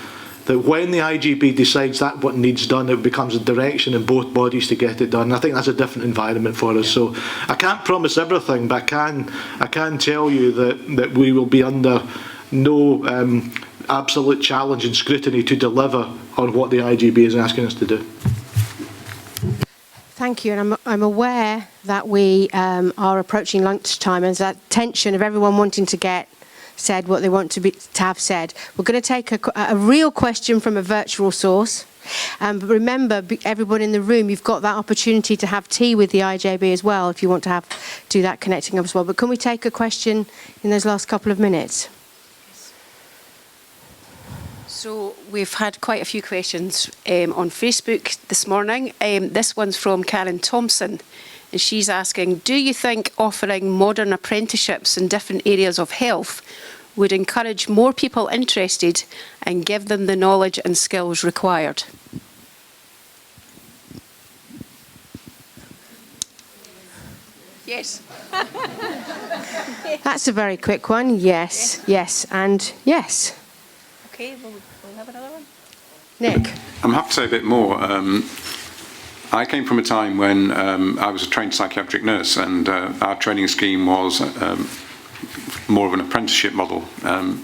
That when the IJB decides that what needs done, it becomes a direction in both bodies to get it done. I think that's a different environment for us. So I can't promise everything, but I can tell you that we will be under no absolute challenge and scrutiny to deliver on what the IJB is asking us to do. Thank you, and I'm aware that we are approaching lunchtime, and there's that tension of everyone wanting to get said what they want to have said. We're going to take a real question from a virtual source, but remember, everybody in the room, you've got that opportunity to have tea with the IJB as well if you want to do that connecting up as well. But can we take a question in those last couple of minutes? So we've had quite a few questions on Facebook this morning. This one's from Karen Thompson, and she's asking, do you think offering modern apprenticeships in different areas of health would encourage more people interested and give them the knowledge and skills required? Yes. That's a very quick one. Yes, yes, and yes. Okay, we'll have another one. Nick. I'm happy to say a bit more. I came from a time when I was a trained psychiatric nurse, and our training scheme was more of an apprenticeship model,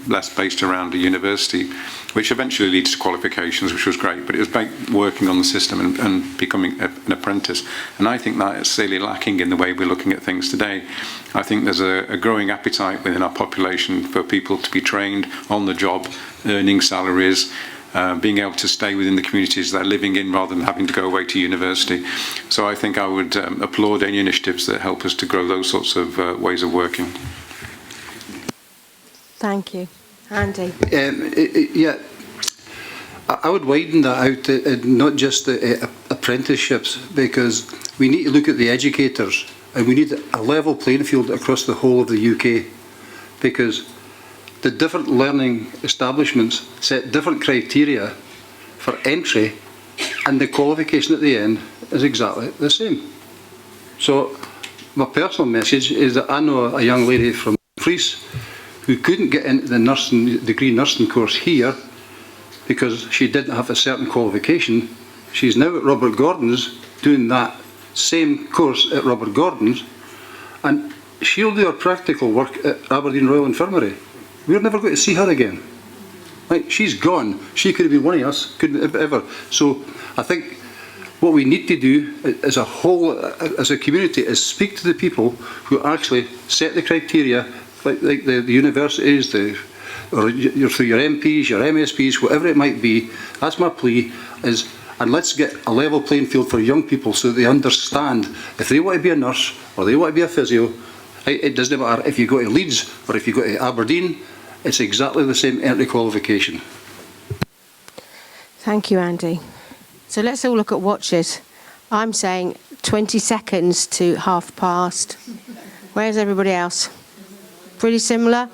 less based around a university, which eventually leads to qualifications, which was great, but it was about working on the system and becoming an apprentice. And I think that is sadly lacking in the way we're looking at things today. I think there's a growing appetite within our population for people to be trained on the job, earning salaries, being able to stay within the communities they're living in rather than having to go away to university. So I think I would applaud any initiatives that help us to grow those sorts of ways of working. Thank you. Andy. Yeah, I would widen that out to not just the apprenticeships, because we need to look at the educators, and we need a level playing field across the whole of the UK, because the different learning establishments set different criteria for entry, and the qualification at the end is exactly the same. So my personal message is that I know a young lady from Dumfries who couldn't get into the degree nursing course here because she didn't have a certain qualification. She's now at Robert Gordon's doing that same course at Robert Gordon's, and she'll do her practical work at Aberdeen Royal Infirmary. We're never going to see her again. Like, she's gone. She could have been one of us, couldn't have ever. So I think what we need to do as a whole, as a community, is speak to the people who actually set the criteria, like the universities, or through your MPs, your MSPs, whatever it might be. That's my plea, and let's get a level playing field for young people so they understand if they want to be a nurse or they want to be a physio, it doesn't matter if you go to Leeds or if you go to Aberdeen, it's exactly the same entry qualification. Thank you, Andy. So let's all look at watches. I'm saying 20 seconds to past. Where's everybody else? Pretty similar.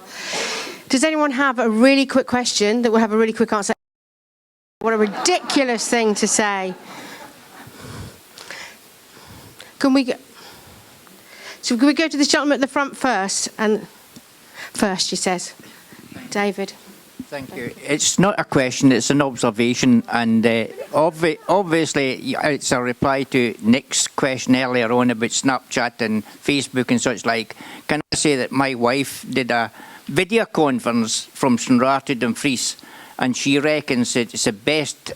Does anyone have a really quick question that will have a really quick answer? What a ridiculous thing to say. Can we go to this gentleman at the front first? And first, she says. David. Thank you. It's not a question, it's an observation, and obviously it's a reply to Nick's question earlier on about Snapchat and Facebook and such like. Can I say that my wife did a video conference from Stranraer to Dumfries, and she reckons it's the best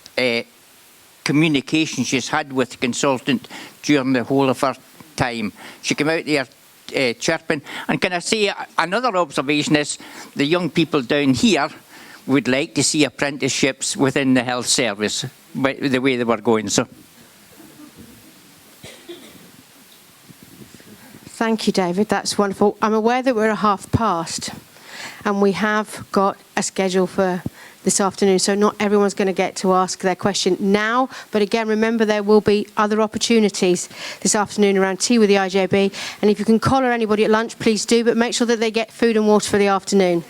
communication she's had with the consultant during the whole of her time. She came out there chirping, and can I say another observation is the young people down here would like to see apprenticeships within the health service, the way they were going. So, thank you, David. That's wonderful. I'm aware that we're at past, and we have got a schedule for this afternoon, so not everyone's going to get to ask their question now. But again, remember there will be other opportunities this afternoon around tea with the IJB, and if you can collar anybody at lunch, please do, but make sure that they get food and water for the afternoon.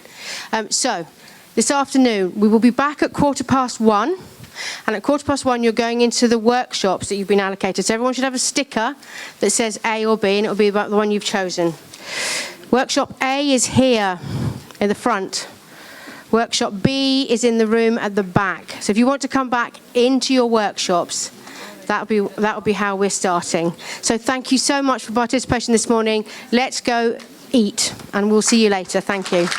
So, this afternoon, we will be back at 1:15. And at 1:15, you're going into the workshops that you've been allocated. So everyone should have a sticker that says A or B, and it'll be about the one you've chosen. Workshop A is here in the front. Workshop B is in the room at the back. So if you want to come back into your workshops, that'll be how we're starting. So thank you so much for participation this morning. Let's go eat, and we'll see you later. Thank you.